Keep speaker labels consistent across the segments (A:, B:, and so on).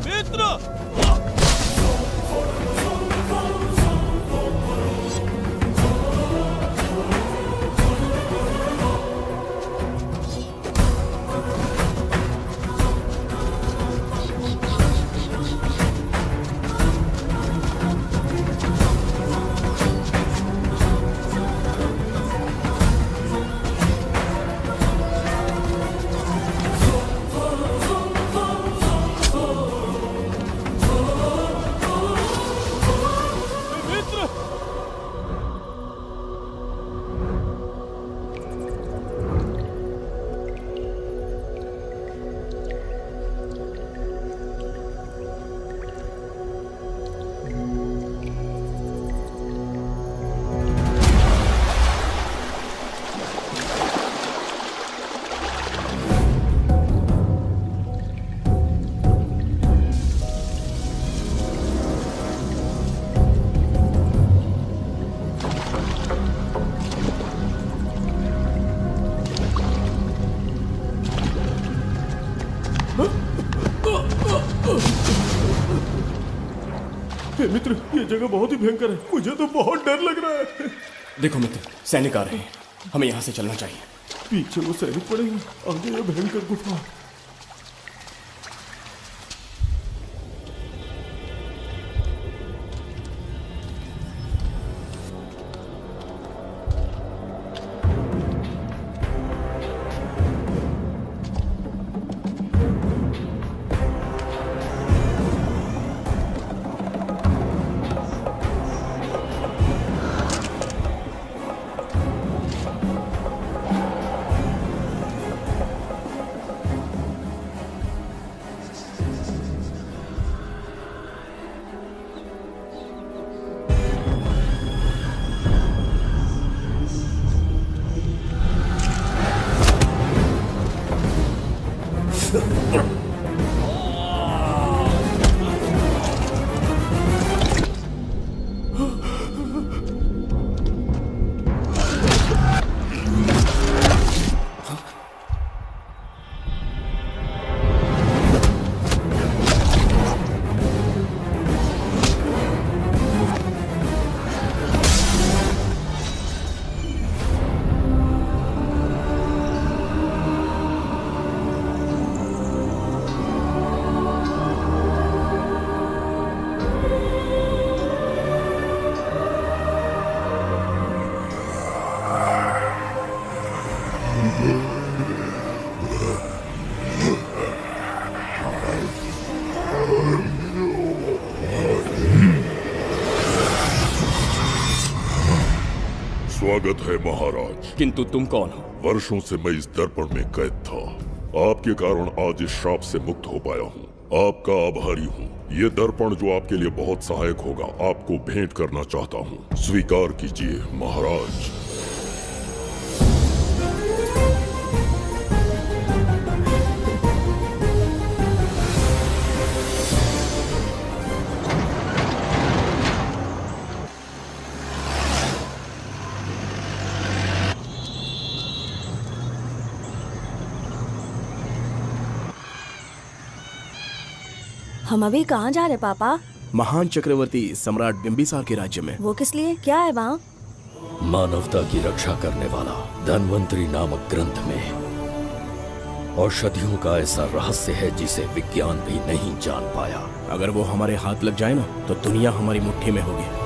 A: मित्र।
B: मित्र, ये जगह बहुत ही भयंकर है। मुझे तो बहुत डर लग रहा है।
C: देखो मित्र, सैनिक आ रहे हैं, हमें यहाँ से चलना चाहिए।
B: पीछे वो सैनिक पड़े हैं, आगे ये भयंकर गुफा।
D: स्वागत है महाराज।
C: किंतु तुम कौन हो?
D: वर्षों से मैं इस दर्पण में कैद था। आपके कारण आज इस श्राप से मुक्त हो पाया हूँ। आपका आभारी हूँ। ये दर्पण जो आपके लिए बहुत सहायक होगा, आपको भेंट करना चाहता हूँ। स्वीकार कीजिए महाराज।
E: हम अभी कहाँ जा रहे पापा?
C: महान चक्रवर्ती सम्राट बिंबिसार के राज्य में।
E: वो किस लिए? क्या है वहाँ?
F: मानवता की रक्षा करने वाला धन्वंतरी नामक ग्रंथ में औषधियों का ऐसा रहस्य है जिसे विज्ञान भी नहीं जान पाया।
C: अगर वो हमारे हाथ लग जाए ना, तो दुनिया हमारी मुट्ठी में होगी।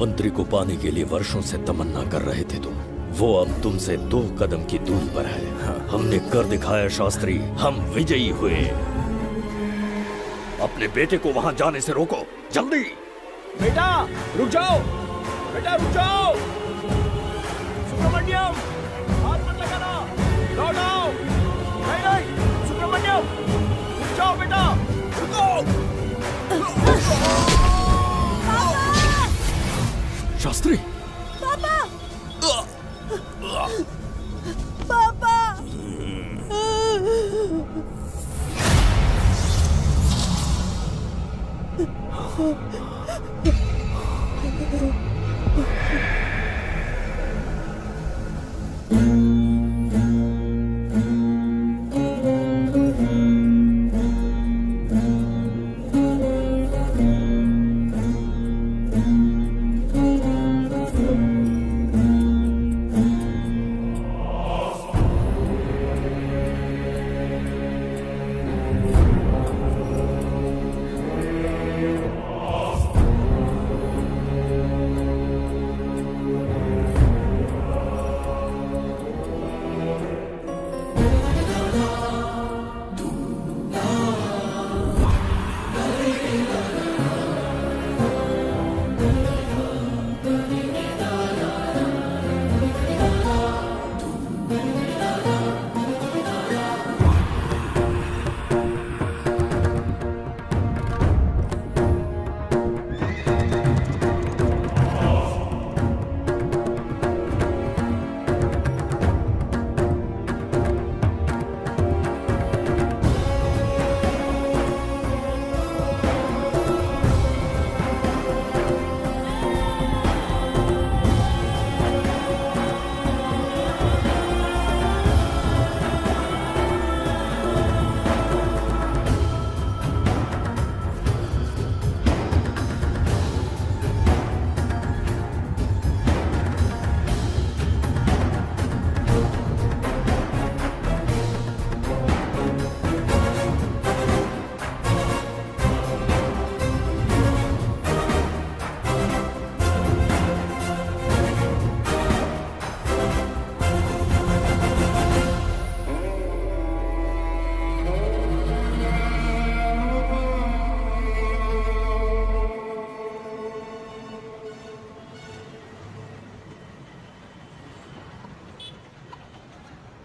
F: धनवंतरी को पाने के लिए वर्षों से तमन्ना कर रहे थे तुम। वो अब तुमसे 2 कदम की दूरी पर है। हमने कर दिखाया शास्त्री, हम विजयी हुए। अपने बेटे को वहां जाने से रोको, जल्दी।
C: बेटा रुक जाओ, बेटा रुक जाओ। सुब्रमण्यम, हाथ मत लगाना, लौट आओ। नहीं नहीं सुब्रमण्यम, रुक जाओ बेटा, रुको।
F: शास्त्री,
E: पापा पापा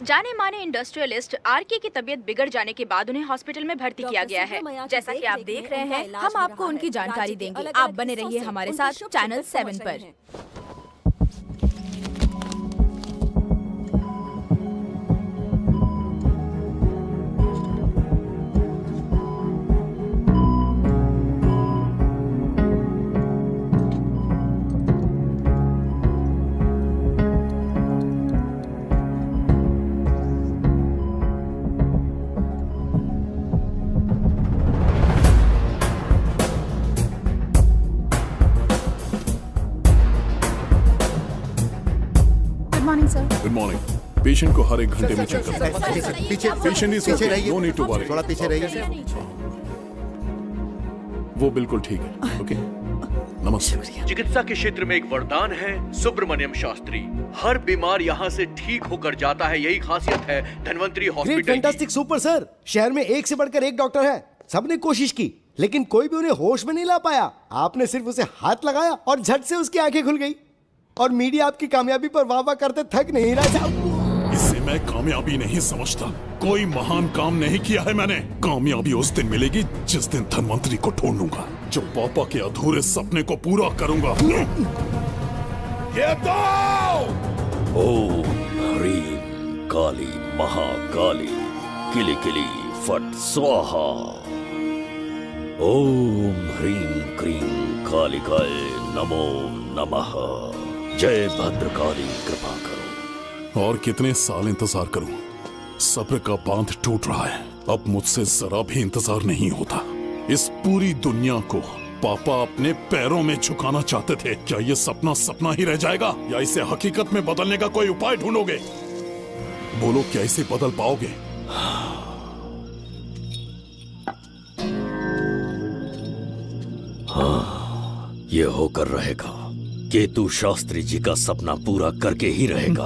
A: जाने माने इंडस्ट्रियलिस्ट आरके की तबीयत बिगड़ जाने के बाद उन्हें हॉस्पिटल में भर्ती किया गया है।
G: जैसा कि आप देख रहे हैं, हम आपको उनकी जानकारी देंगे। आप बने रहिए हमारे साथ चैनल 7 पर।
B: Good morning. पेशेंट को हर 1 घंटे में चेक करना है।
H: पीछे
B: पेशेंट इज
H: पीछे रहिए,
B: नो नीड टू वरी।
H: थोड़ा पीछे रहिए।
B: वो बिल्कुल ठीक है। ओके, नमस्ते।
I: चिकित्सा के क्षेत्र में एक वरदान है सुब्रमण्यम शास्त्री। हर बीमार यहाँ से ठीक होकर जाता है, यही खासियत है धनवंतरी
H: ग्रेट,
I: हॉस्पिटल की।
H: Fantastic, super sir. शहर में एक से बढ़कर एक डॉक्टर है। सबने कोशिश की लेकिन कोई भी उन्हें होश में नहीं ला पाया। आपने सिर्फ उसे हाथ लगाया और झट से उसकी आंखें खुल गई। और मीडिया आपकी कामयाबी पर वाह वाह करते थक नहीं रहा।
B: इसे मैं कामयाबी नहीं समझता। कोई महान काम नहीं किया है मैंने। कामयाबी उस दिन मिलेगी जिस दिन धनवंतरी को ढूंढूंगा, जो पापा के अधूरे सपने को पूरा करूंगा। ये दो!
F: ओम ह्रीं काली महाकाली किली किली फट स्वाहा। ओम ह्रीं क्रीं कालिकाय नमो नमः। जय भद्रकाली, कृपा करो।
B: और कितने साल इंतजार करूं? सब्र का बांध टूट रहा है। अब मुझसे जरा भी इंतजार नहीं होता। इस पूरी दुनिया को पापा अपने पैरों में झुकाना चाहते थे। क्या ये सपना सपना ही रह जाएगा या इसे हकीकत में बदलने का कोई उपाय ढूंढोगे? बोलो, क्या इसे बदल पाओगे?
F: हाँ, ये होकर रहेगा। केतु शास्त्री जी का सपना पूरा करके ही रहेगा।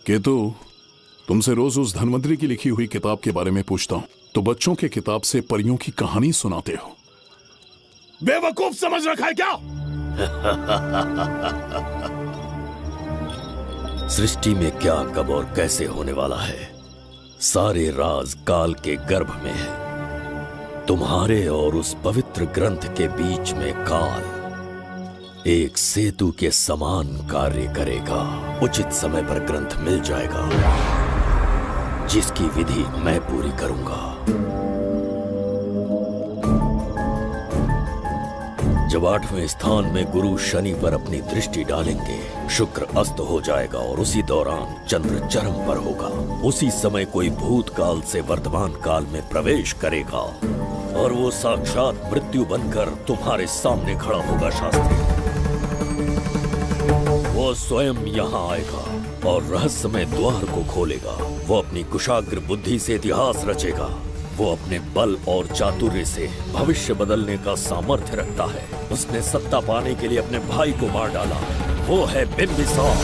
B: केतु, तुमसे रोज उस धनवंतरी की लिखी हुई किताब के बारे में पूछता हूं तो बच्चों के किताब से परियों की कहानी सुनाते हो। बेवकूफ समझ रखा है क्या?
F: सृष्टि में क्या, कब और कैसे होने वाला है, सारे राज काल के गर्भ में है। तुम्हारे और उस पवित्र ग्रंथ के बीच में काल एक सेतु के समान कार्य करेगा। उचित समय पर ग्रंथ मिल जाएगा, जिसकी विधि मैं पूरी करूंगा। जब 8वें स्थान में गुरु शनि पर अपनी दृष्टि डालेंगे, शुक्र अस्त हो जाएगा और उसी दौरान चंद्र चरम पर होगा। उसी समय कोई भूतकाल से वर्तमान काल में प्रवेश करेगा और वो साक्षात मृत्यु बनकर तुम्हारे सामने खड़ा होगा। शास्त्री, वो स्वयं यहाँ आएगा और रहस्यमय द्वार को खोलेगा। वो अपनी कुशाग्र बुद्धि से इतिहास रचेगा। वो अपने बल और चातुर्य से भविष्य बदलने का सामर्थ्य रखता है। उसने सत्ता पाने के लिए अपने भाई को मार डाला। वो है बिंबिसार।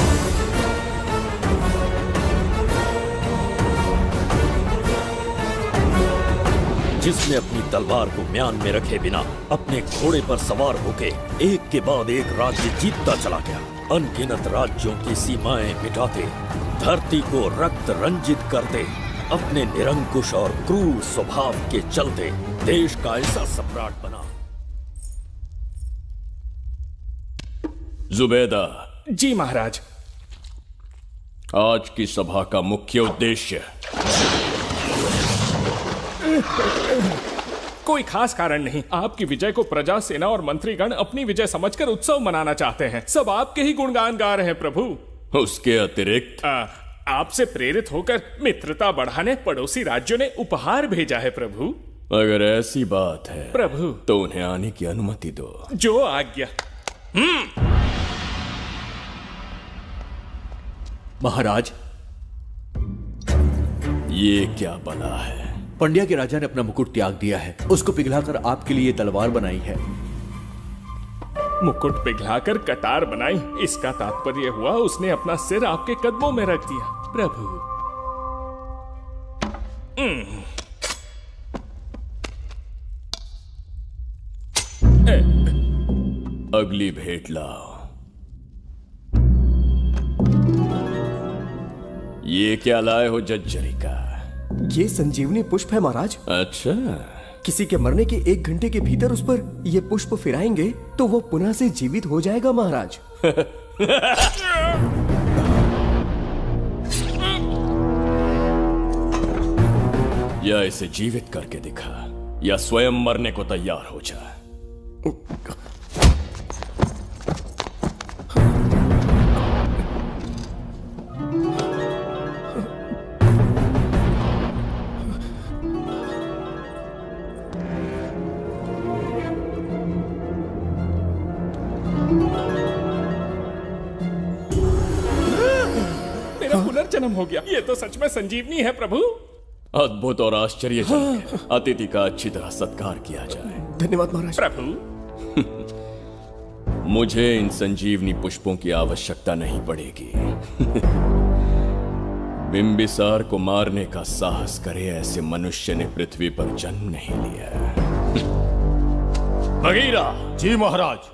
F: जिसने अपनी तलवार को म्यान में रखे बिना अपने घोड़े पर सवार होके एक के बाद एक राज्य जीतता चला गया। अनगिनत राज्यों की सीमाएं मिटाते, धरती को रक्त रंजित करते, अपने निरंकुश और क्रूर स्वभाव के चलते देश का ऐसा सम्राट बना।
J: जुबैदा।
C: जी महाराज।
J: आज की सभा का मुख्य उद्देश्य
C: कोई खास कारण नहीं। आपकी विजय को प्रजा, सेना और मंत्रीगण अपनी विजय समझकर उत्सव मनाना चाहते हैं। सब आपके ही गुणगान गा रहे हैं प्रभु।
J: उसके अतिरिक्त
C: आपसे प्रेरित होकर मित्रता बढ़ाने पड़ोसी राज्यों ने उपहार भेजा है प्रभु।
J: अगर ऐसी बात है
C: प्रभु
J: तो उन्हें आने की अनुमति दो।
C: जो आज्ञा।
I: महाराज,
J: ये क्या बला है?
I: पंड्या के राजा ने अपना मुकुट त्याग दिया है। उसको पिघलाकर आपके लिए तलवार बनाई है।
C: मुकुट पिघलाकर कटार बनाई, इसका तात्पर्य हुआ उसने अपना सिर आपके कदमों में रख दिया प्रभु।
J: अगली भेंट लाओ। ये क्या लाए हो जज्जरी का?
H: ये संजीवनी पुष्प है महाराज।
J: अच्छा,
H: किसी के मरने के 1 घंटे के भीतर उस पर ये पुष्प फिराएंगे तो वो पुनः से जीवित हो जाएगा महाराज।
J: या इसे जीवित करके दिखा या स्वयं मरने को तैयार हो जा।
C: पुनर्जन्म हो गया। ये तो सच में संजीवनी है प्रभु।
J: अद्भुत और आश्चर्यजनक है। अतिथि का अच्छी तरह सत्कार किया जाए।
H: धन्यवाद महाराज।
C: प्रभु,
J: मुझे इन संजीवनी पुष्पों की आवश्यकता नहीं पड़ेगी। बिंबिसार को मारने का साहस करे ऐसे मनुष्य ने पृथ्वी पर जन्म नहीं लिया।
C: बगीरा।
K: जी महाराज।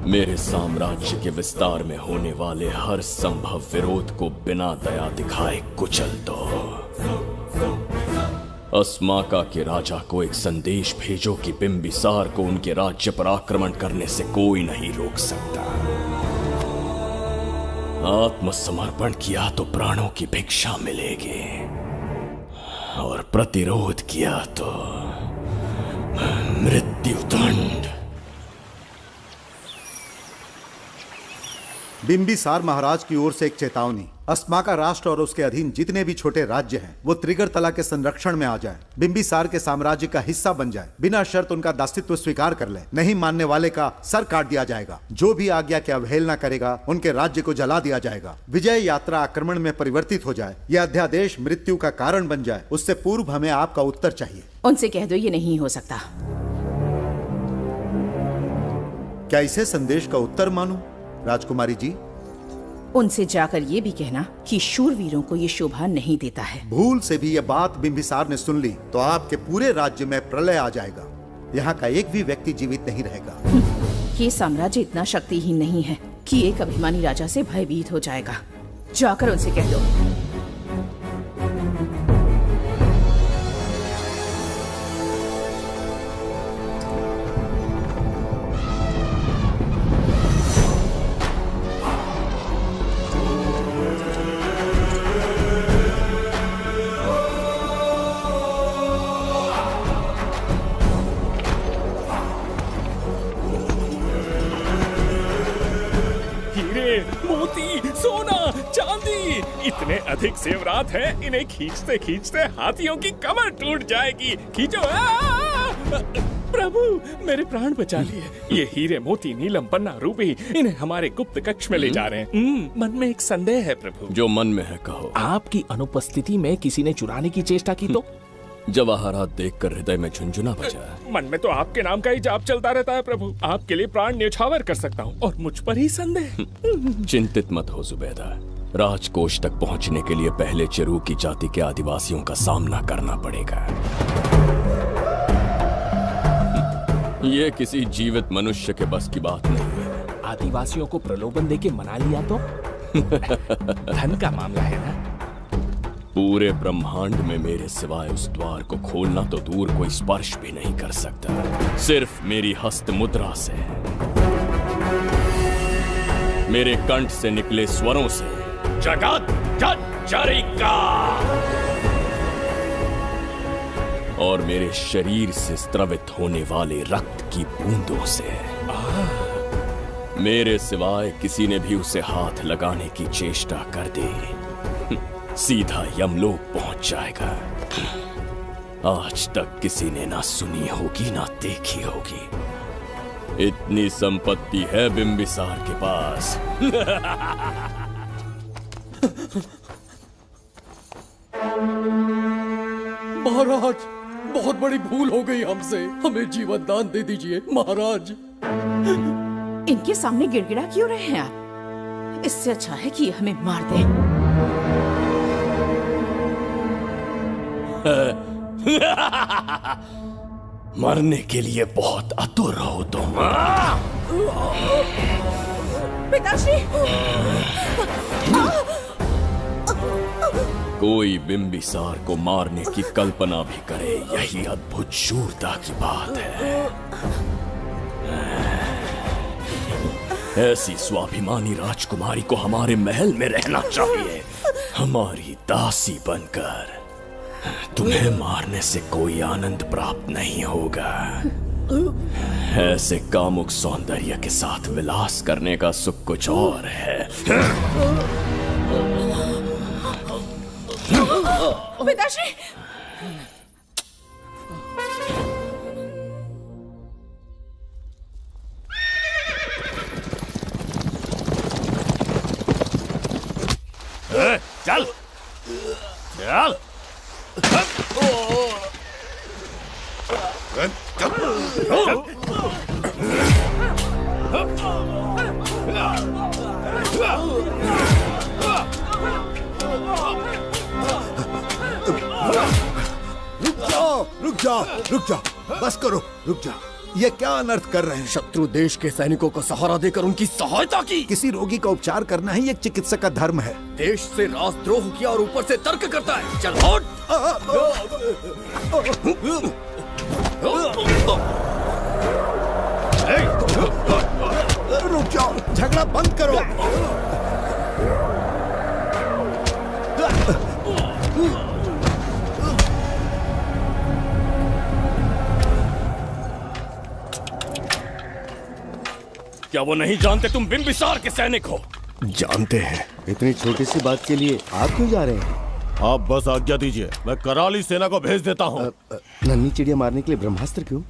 J: मेरे साम्राज्य के विस्तार में होने वाले हर संभव विरोध को बिना दया दिखाए कुचल दो। अस्माका के राजा को एक संदेश भेजो कि बिंबिसार को उनके राज्य पर आक्रमण करने से कोई नहीं रोक सकता। आत्मसमर्पण किया तो प्राणों की भिक्षा मिलेगी और प्रतिरोध किया तो मृत्युदंड।
K: बिंबिसार महाराज की ओर से एक चेतावनी। अस्माका राष्ट्र और उसके अधीन जितने भी छोटे राज्य हैं वो त्रिगर्तला के संरक्षण में आ जाएं, बिंबिसार के साम्राज्य का हिस्सा बन जाए, बिना शर्त उनका दासत्व स्वीकार कर ले। नहीं मानने वाले का सर काट दिया जाएगा। जो भी आज्ञा की अवहेलना करेगा उनके राज्य को जला दिया जाएगा। विजय यात्रा आक्रमण में परिवर्तित हो जाए, यह अध्यादेश मृत्यु का कारण बन जाए, उससे पूर्व हमें आपका उत्तर चाहिए।
L: उनसे कह दो ये नहीं हो सकता।
K: क्या इसे संदेश का उत्तर मानूं, राजकुमारी जी?
L: उनसे जाकर ये भी कहना कि शूरवीरों को ये शोभा नहीं देता है।
K: भूल से भी ये बात बिंबिसार ने सुन ली तो आपके पूरे राज्य में प्रलय आ जाएगा। यहाँ का एक भी व्यक्ति जीवित नहीं रहेगा।
L: ये साम्राज्य इतना शक्तिहीन नहीं है कि एक अभिमानी राजा से भयभीत हो जाएगा। जाकर उनसे कह दो।
J: मोती, सोना, चांदी, इतने अधिक जेवरात हैं, इन्हें खींचते खींचते हाथियों की कमर टूट जाएगी। खींचो। प्रभु, मेरे प्राण बचा लिए। ये हीरे, मोती, नीलम, पन्ना, रूबी, इन्हें हमारे गुप्त कक्ष में ले जा रहे हैं। मन में एक संदेह है प्रभु।
F: जो मन में है कहो।
J: आपकी अनुपस्थिति में किसी ने चुराने की चेष्टा की तो?
F: जवाहरात देखकर हृदय में झुंझुना बजा।
J: मन में तो आपके नाम का ही जाप चलता रहता है प्रभु। आपके लिए प्राण न्यौछावर कर सकता हूँ और मुझ पर ही संदेह।
F: चिंतित मत हो जुबैदा। राजकोष तक पहुँचने के लिए पहले चिरूकी जाति के आदिवासियों का सामना करना पड़ेगा। ये किसी जीवित मनुष्य के बस की बात नहीं है।
J: आदिवासियों को प्रलोभन देके मना लिया तो? धन का मामला है ना?
F: पूरे ब्रह्मांड में मेरे सिवाय उस द्वार को खोलना तो दूर कोई स्पर्श भी नहीं कर सकता। सिर्फ मेरी हस्त मुद्रा से, मेरे कंठ से निकले स्वरों से जगत जरिका और मेरे शरीर से स्त्रवित होने वाले रक्त की बूंदों से। मेरे सिवाय किसी ने भी उसे हाथ लगाने की चेष्टा कर दी, सीधा यमलोक पहुंच जाएगा। आज तक किसी ने ना सुनी होगी ना देखी होगी। इतनी संपत्ति है बिंबिसार के पास।
C: महाराज, बहुत बड़ी भूल हो गई हमसे, हमें जीवन दान दे दीजिए महाराज।
L: इनके सामने गिड़गिड़ा क्यों रहे हैं आप? इससे अच्छा है कि हमें मार दें।
F: मरने के लिए बहुत आतुर हो तुम।
L: पिताश्री!
F: कोई बिंबिसार को मारने की कल्पना भी करे, यही अद्भुत शूरता की बात है। ऐसी स्वाभिमानी राजकुमारी को हमारे महल में रहना चाहिए, हमारी दासी बनकर। तुम्हें मारने से कोई आनंद प्राप्त नहीं होगा। ऐसे कामुक सौंदर्य के साथ विलास करने का सुख कुछ और है।
L: पिताश्री!
F: चल चल।
K: रुक जाओ, बस करो, रुक जाओ। ये क्या अनर्थ कर रहे हैं?
C: शत्रु देश के सैनिकों को सहारा देकर उनकी सहायता की।
K: किसी रोगी का उपचार करना ही एक चिकित्सक का धर्म है।
C: देश से राजद्रोह किया और ऊपर से तर्क करता है। चल हट!
K: रुक जाओ, झगड़ा बंद करो।
F: क्या वो नहीं जानते तुम बिंबिसार के सैनिक हो?
C: जानते हैं।
H: इतनी छोटी सी बात के लिए आप क्यों जा रहे हैं?
C: आप बस आज्ञा दीजिए, मैं कराली सेना को भेज देता हूँ।
H: नन्ही चिड़िया मारने के लिए ब्रह्मास्त्र क्यों?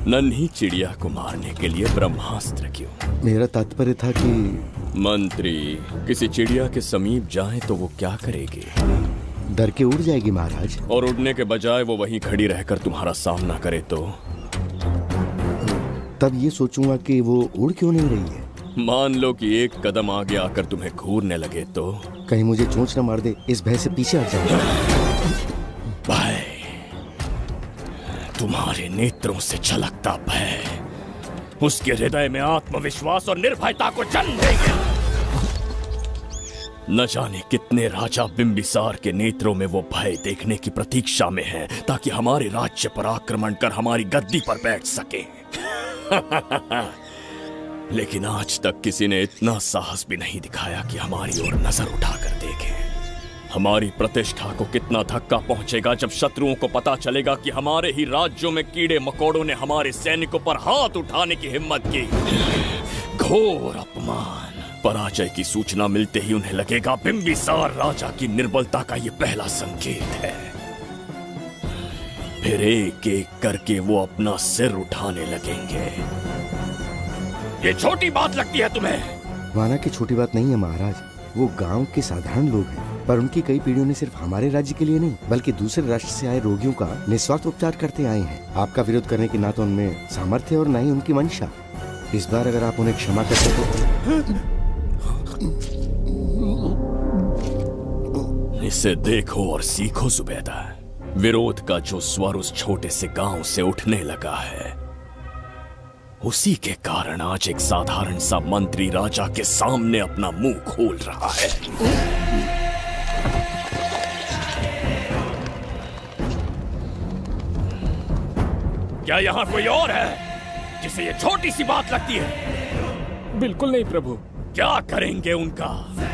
J: नन्ही चिड़िया को मारने के लिए ब्रह्मास्त्र क्यों?
H: मेरा तात्पर्य था कि
J: मंत्री किसी चिड़िया के समीप जाए तो वो क्या करेगी?
H: डर के उड़ जाएगी महाराज।
J: और उड़ने के बजाय वो वहीं खड़ी रहकर तुम्हारा सामना करे तो?
H: तब ये सोचूंगा कि वो उड़ क्यों नहीं रही है।
J: मान लो कि एक कदम आगे आकर तुम्हें घूरने लगे तो?
H: कहीं मुझे चोंच न मार दे, इस भय से पीछे हट जाऊंगा।
J: भय, तुम्हारे नेत्रों से झलकता भय उसके हृदय में आत्मविश्वास और निर्भयता को जन्म देंगे। न जाने कितने राजा बिंबिसार के नेत्रों में वो भय देखने की प्रतीक्षा में है, ताकि हमारे राज्य पर आक्रमण कर हमारी गद्दी पर बैठ सके। लेकिन आज तक किसी ने इतना साहस भी नहीं दिखाया कि हमारी ओर नजर उठाकर देखे। हमारी प्रतिष्ठा को कितना धक्का पहुंचेगा जब शत्रुओं को पता चलेगा कि हमारे ही राज्यों में कीड़े मकोड़ों ने हमारे सैनिकों पर हाथ उठाने की हिम्मत की। घोर अपमान। पराजय की सूचना मिलते ही उन्हें लगेगा बिंबिसार राजा की निर्बलता का ये पहला संकेत है। फिर एक एक करके वो अपना सिर उठाने लगेंगे। ये छोटी बात लगती है तुम्हें?
H: माना कि छोटी बात नहीं है महाराज, वो गांव के साधारण लोग हैं, पर उनकी कई पीढ़ियों ने सिर्फ हमारे राज्य के लिए नहीं बल्कि दूसरे राष्ट्र से आए रोगियों का निस्वार्थ उपचार करते आए हैं। आपका विरोध करने की ना तो उनमें सामर्थ्य और ना ही उनकी मंशा। इस बार अगर आप उन्हें क्षमा कर सको।
J: इसे देखो और सीखो जुबैदा। विरोध का जो स्वर उस छोटे से गांव से उठने लगा है, उसी के कारण आज एक साधारण सा मंत्री राजा के सामने अपना मुंह खोल रहा है। क्या यहाँ कोई और है जिसे ये छोटी सी बात लगती है?
C: बिल्कुल नहीं प्रभु।
J: क्या करेंगे उनका?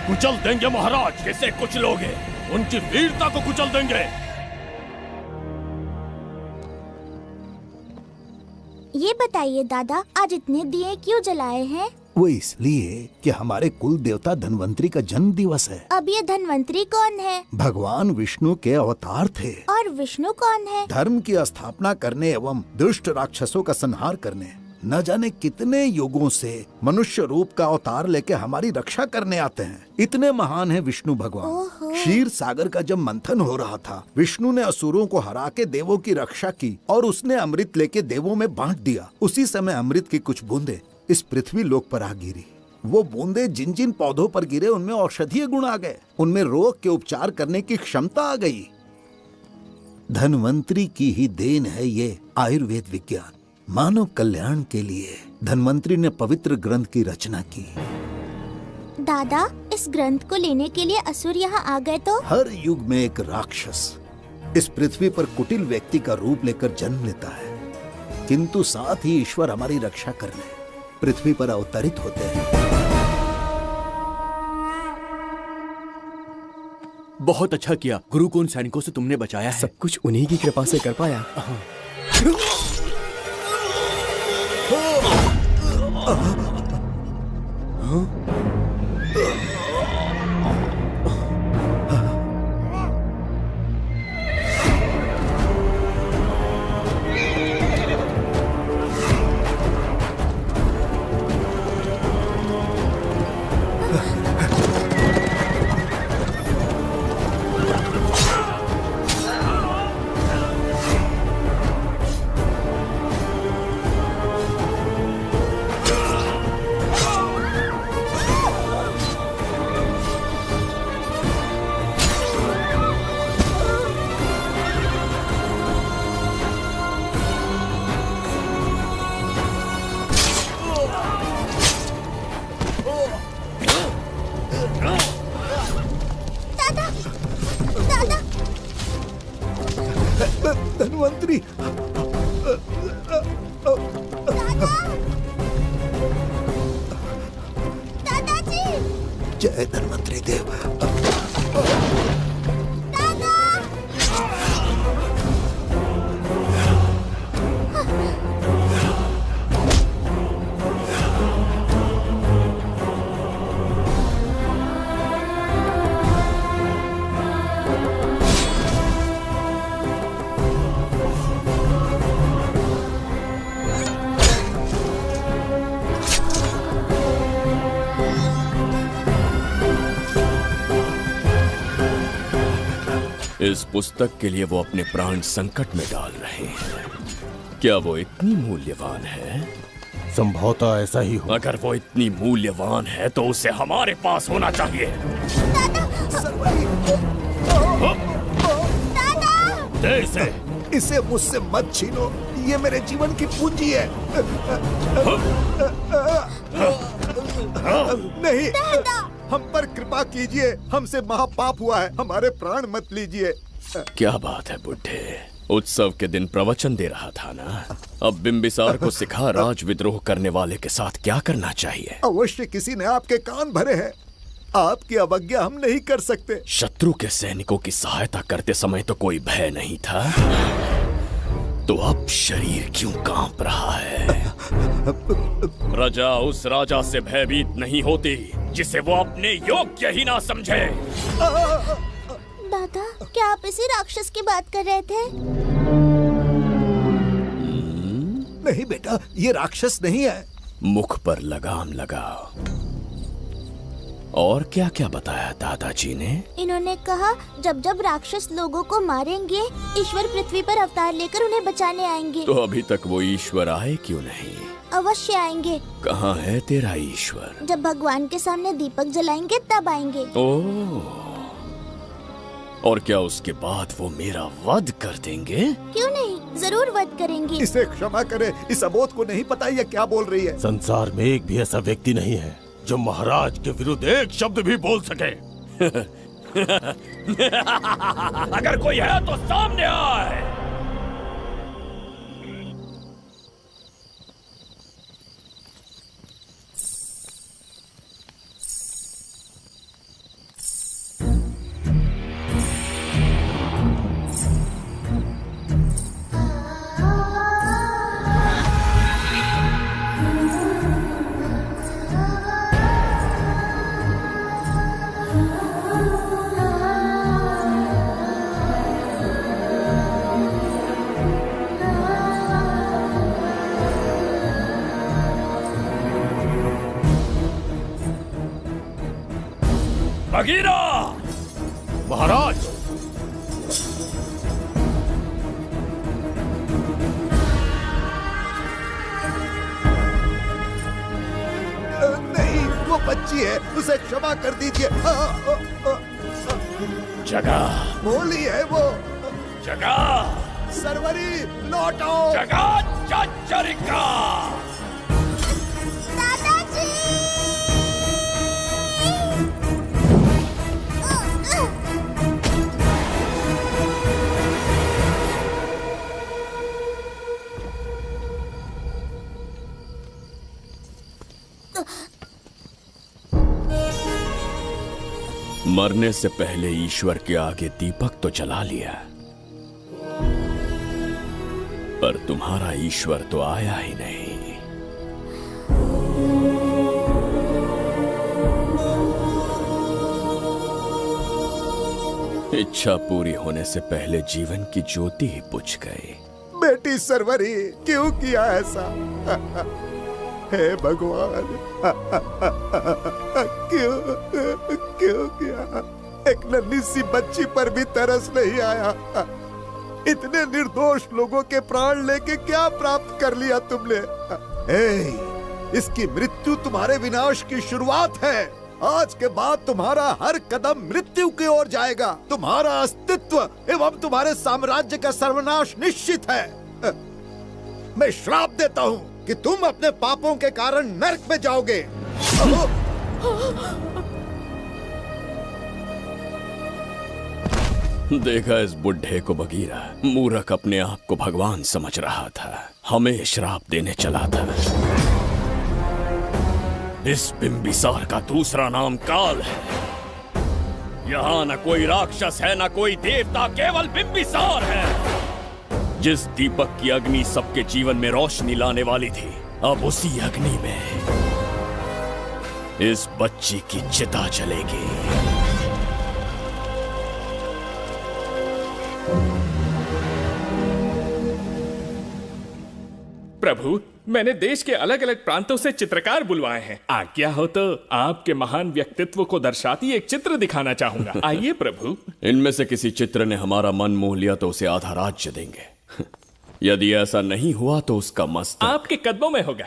C: कुचल देंगे महाराज।
J: किसे कुचलोगे?
C: उनकी वीरता को कुचल देंगे।
E: ये बताइए दादा, आज इतने दिए क्यों जलाए हैं?
M: वो इसलिए कि हमारे कुल देवता धन्वंतरी का जन्म दिवस है।
E: अब ये धन्वंतरी कौन है?
M: भगवान विष्णु के अवतार थे।
E: और विष्णु कौन है?
M: धर्म की स्थापना करने एवं दुष्ट राक्षसों का संहार करने। न जाने कितने युगों से मनुष्य रूप का अवतार लेके हमारी रक्षा करने आते हैं। इतने महान है विष्णु भगवान। क्षीर सागर का जब मंथन हो रहा था, विष्णु ने असुरों को हरा के देवों की रक्षा की और उसने अमृत लेके देवों में बांट दिया। उसी समय अमृत की कुछ बूंदे इस पृथ्वी लोक पर आ गिरी। वो बूंदे जिन जिन पौधों पर गिरे उनमें औषधीय गुण आ गए, उनमें रोग के उपचार करने की क्षमता आ गई। धन्वंतरी की ही देन है ये आयुर्वेद विज्ञान। मानव कल्याण के लिए धन्वंतरी ने पवित्र ग्रंथ की रचना की।
E: दादा, इस ग्रंथ को लेने के लिए असुर यहाँ आ गए तो?
M: हर युग में एक राक्षस इस पृथ्वी पर कुटिल व्यक्ति का रूप लेकर जन्म लेता है, किंतु साथ ही ईश्वर हमारी रक्षा करने पृथ्वी पर अवतरित होते हैं।
I: बहुत अच्छा किया गुरु को उन सैनिकों से तुमने बचाया है।
C: सब कुछ उन्हीं की कृपा से कर पाया।
M: धन्वंतरी,
E: दादाजी,
M: जय धन्वंतरी देव।
J: इस पुस्तक के लिए वो अपने प्राण संकट में डाल रहे हैं। क्या वो इतनी मूल्यवान है?
M: संभवतः ऐसा ही हो।
J: अगर वो इतनी मूल्यवान है तो उसे हमारे पास होना चाहिए। दे
M: इसे मुझसे मत छीनो, ये मेरे जीवन की पूंजी है। नहीं, हम पर कृपा कीजिए, हमसे महापाप हुआ है, हमारे प्राण मत लीजिए।
J: क्या बात है बुड्ढे, उत्सव के दिन प्रवचन दे रहा था ना। अब बिंबिसार को सिखा राज विद्रोह करने वाले के साथ क्या करना चाहिए।
M: अवश्य किसी ने आपके कान भरे हैं, आपकी अवज्ञा हम नहीं कर सकते।
J: शत्रु के सैनिकों की सहायता करते समय तो कोई भय नहीं था, तो अब शरीर क्यों कांप रहा है? प्रजा उस राजा से भयभीत नहीं होती जिसे वो अपने योग्य ही ना समझे।
E: दादा, क्या आप इसी राक्षस की बात कर रहे थे?
M: नहीं बेटा, ये राक्षस नहीं है।
J: मुख पर लगाम लगाओ। और क्या क्या बताया दादाजी ने?
E: इन्होंने कहा जब जब राक्षस लोगों को मारेंगे, ईश्वर पृथ्वी पर अवतार लेकर उन्हें बचाने आएंगे।
J: तो अभी तक वो ईश्वर आए क्यों नहीं?
E: अवश्य आएंगे।
J: कहाँ है तेरा ईश्वर?
E: जब भगवान के सामने दीपक जलाएंगे तब आएंगे।
J: ओह, और क्या उसके बाद वो मेरा वध कर देंगे?
E: क्यों नहीं, जरूर वध करेंगे।
M: इसे क्षमा करे, इस अबोध को नहीं पता ये क्या बोल रही है।
C: संसार में एक भी ऐसा व्यक्ति नहीं है जो महाराज के विरुद्ध एक शब्द भी बोल सके।
J: अगर कोई है तो सामने आए। बगीरा!
C: महाराज,
M: नहीं, वो बच्ची है, उसे क्षमा कर दीजिए।
J: जगह
M: बोली है वो।
J: जगह
M: सरवरी लौटो।
J: जगह चरिका। मरने से पहले ईश्वर के आगे दीपक तो जला लिया, पर तुम्हारा ईश्वर तो आया ही नहीं। इच्छा पूरी होने से पहले जीवन की ज्योति ही बुझ गई।
M: बेटी सरवरी, क्यों किया ऐसा? हे भगवान, क्यों किया? एक नन्ही सी बच्ची पर भी तरस नहीं आया। इतने निर्दोष लोगों के प्राण लेके क्या प्राप्त कर लिया तुमने? इसकी मृत्यु तुम्हारे विनाश की शुरुआत है। आज के बाद तुम्हारा हर कदम मृत्यु की ओर जाएगा। तुम्हारा अस्तित्व एवं तुम्हारे साम्राज्य का सर्वनाश निश्चित है। मैं श्राप देता हूँ कि तुम अपने पापों के कारण नरक में जाओगे।
J: देखा इस बुढ़े को बगीरा, मूर्ख अपने आप को भगवान समझ रहा था, हमें श्राप देने चला था। इस बिंबिसार का दूसरा नाम काल है। यहाँ न कोई राक्षस है, न कोई देवता, केवल बिंबिसार है। जिस दीपक की अग्नि सबके जीवन में रोशनी लाने वाली थी, अब उसी अग्नि में इस बच्ची की चिता जलेगी। प्रभु, मैंने देश के अलग अलग प्रांतों से चित्रकार बुलवाए हैं। आज्ञा हो तो आपके महान व्यक्तित्व को दर्शाती एक चित्र दिखाना चाहूंगा। आइए प्रभु।
F: इनमें से किसी चित्र ने हमारा मन मोह लिया तो उसे आधा राज्य देंगे। यदि ऐसा नहीं हुआ तो उसका मस्तक
J: आपके कदमों में होगा।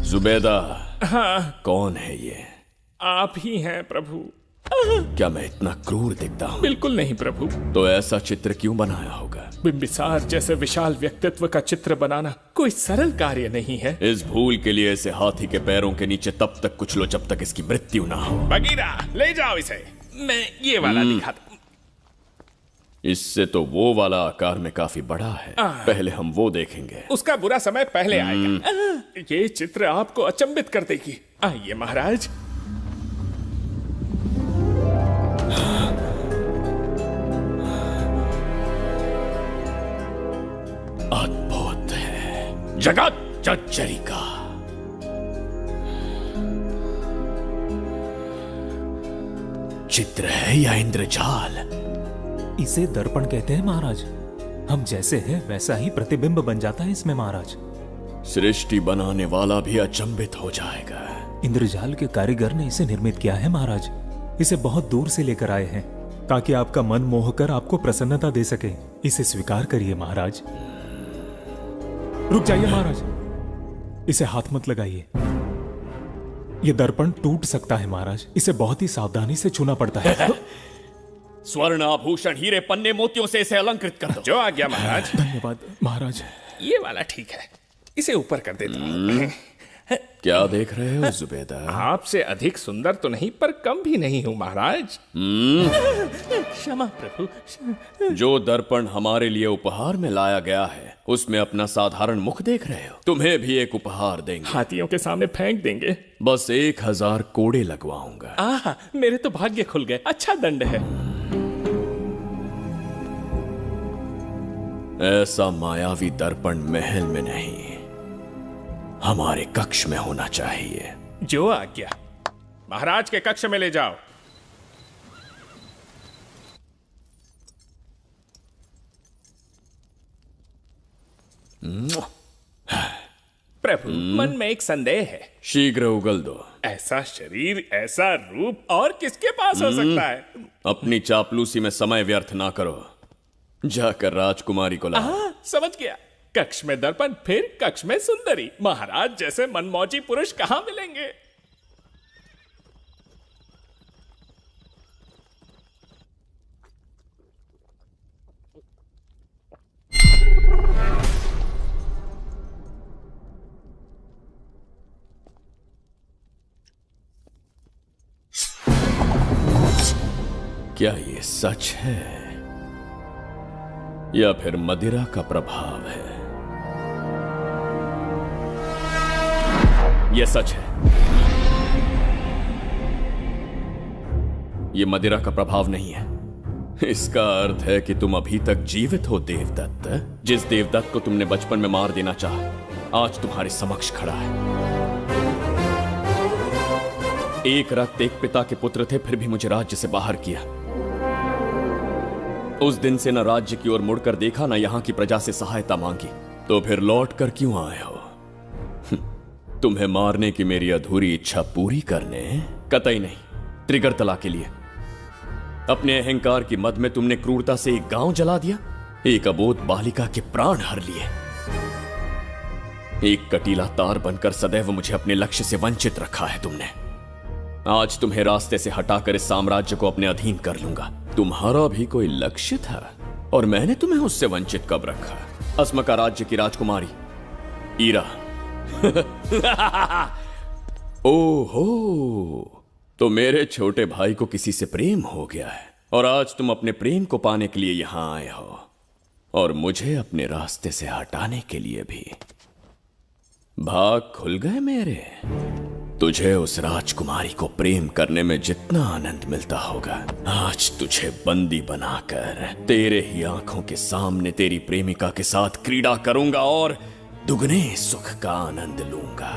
F: जुबैदा,
J: हाँ,
F: कौन है ये?
J: आप ही हैं प्रभु।
F: क्या मैं इतना क्रूर दिखता हूँ?
J: बिल्कुल नहीं प्रभु।
F: तो ऐसा चित्र क्यों बनाया होगा?
J: बिंबिसार जैसे विशाल व्यक्तित्व का चित्र बनाना कोई सरल कार्य नहीं है।
F: इस भूल के लिए इसे हाथी के पैरों के नीचे तब तक कुचलो जब तक इसकी मृत्यु ना हो।
J: बगीरा, ले जाओ इसे। मैं ये वाला दिखाता।
F: इससे तो वो वाला आकार में काफी बड़ा है। पहले हम वो देखेंगे।
J: उसका बुरा समय पहले आएगा। ये चित्र आपको अचंभित कर देगी। आइए महाराज।
F: अद्भुत है। जगत जज्जरी का चित्र है या इंद्रजाल?
N: इसे दर्पण कहते हैं महाराज। हम जैसे हैं वैसा ही प्रतिबिंब बन जाता है इसमें महाराज।
F: सृष्टि बनाने वाला भी अचंभित हो जाएगा।
N: इंद्रजाल के कारीगर ने इसे निर्मित किया है महाराज। इसे बहुत दूर से लेकर आए हैं ताकि आपका मन मोह कर आपको प्रसन्नता दे सके। इसे स्वीकार करिए महाराज। रुक जाइए महाराज, इसे हाथ मत लगाइए। यह दर्पण टूट सकता है महाराज। इसे बहुत ही सावधानी से छूना पड़ता है।
F: स्वर्ण आभूषण हीरे पन्ने मोतियों से इसे अलंकृत कर दो।
J: जो आज्ञा महाराज।
N: धन्यवाद महाराज।
J: ये वाला ठीक है, इसे ऊपर कर देता हूं।
F: क्या देख रहे हो जुबैदा?
J: आपसे अधिक सुंदर तो नहीं पर कम भी नहीं हूं महाराज। क्षमा प्रभु।
F: जो दर्पण हमारे लिए उपहार में लाया गया है उसमें अपना साधारण मुख देख रहे हो? तुम्हें भी एक उपहार देंगे।
J: हाथियों के सामने फेंक देंगे।
F: बस 1000 कोड़े लगवाऊंगा।
J: आहा, मेरे तो भाग्य खुल गए। अच्छा दंड है।
F: ऐसा मायावी दर्पण महल में नहीं, हमारे कक्ष में होना चाहिए।
J: जो आज्ञा। महाराज के कक्ष में ले जाओ। प्रभु, मन में एक संदेह है।
F: शीघ्र उगल दो।
J: ऐसा शरीर, ऐसा रूप और किसके पास हो सकता है?
F: अपनी चापलूसी में समय व्यर्थ ना करो। जाकर राजकुमारी को लाओ।
J: समझ गया। कक्ष में दर्पण, फिर कक्ष में सुंदरी। महाराज जैसे मनमौजी पुरुष कहां मिलेंगे?
F: क्या ये सच है या फिर मदिरा का प्रभाव है? यह सच है। यह मदिरा का प्रभाव नहीं है। इसका अर्थ है कि तुम अभी तक जीवित हो देवदत्त। जिस देवदत्त को तुमने बचपन में मार देना चाहा आज तुम्हारे समक्ष खड़ा है। एक रक्त एक पिता के पुत्र थे, फिर भी मुझे राज्य से बाहर किया। उस दिन से न राज्य की ओर मुड़कर देखा, न यहां की प्रजा से सहायता मांगी। तो फिर लौट कर क्यों आए हो? तुम्हें मारने की मेरी अधूरी इच्छा पूरी करने? कतई नहीं, त्रिगर्तला के लिए। अपने अहंकार की मद में तुमने क्रूरता से एक गांव जला दिया, एक अबोध बालिका के प्राण हर लिए। एक कटीला तार बनकर सदैव मुझे अपने लक्ष्य से वंचित रखा है तुमने। आज तुम्हें रास्ते से हटाकर इस साम्राज्य को अपने अधीन कर लूंगा। तुम्हारा भी कोई लक्ष्य था और मैंने तुम्हें उससे वंचित कब रखा? अस्मका राज्य की राजकुमारी ईरा। ओहो, तो मेरे छोटे भाई को किसी से प्रेम हो गया है और आज तुम अपने प्रेम को पाने के लिए यहां आए हो और मुझे अपने रास्ते से हटाने के लिए भी। भाग खुल गए मेरे। तुझे उस राजकुमारी को प्रेम करने में जितना आनंद मिलता होगा, आज तुझे बंदी बनाकर तेरे ही आंखों के सामने तेरी प्रेमिका के साथ क्रीड़ा करूंगा और दुगने सुख का आनंद लूंगा।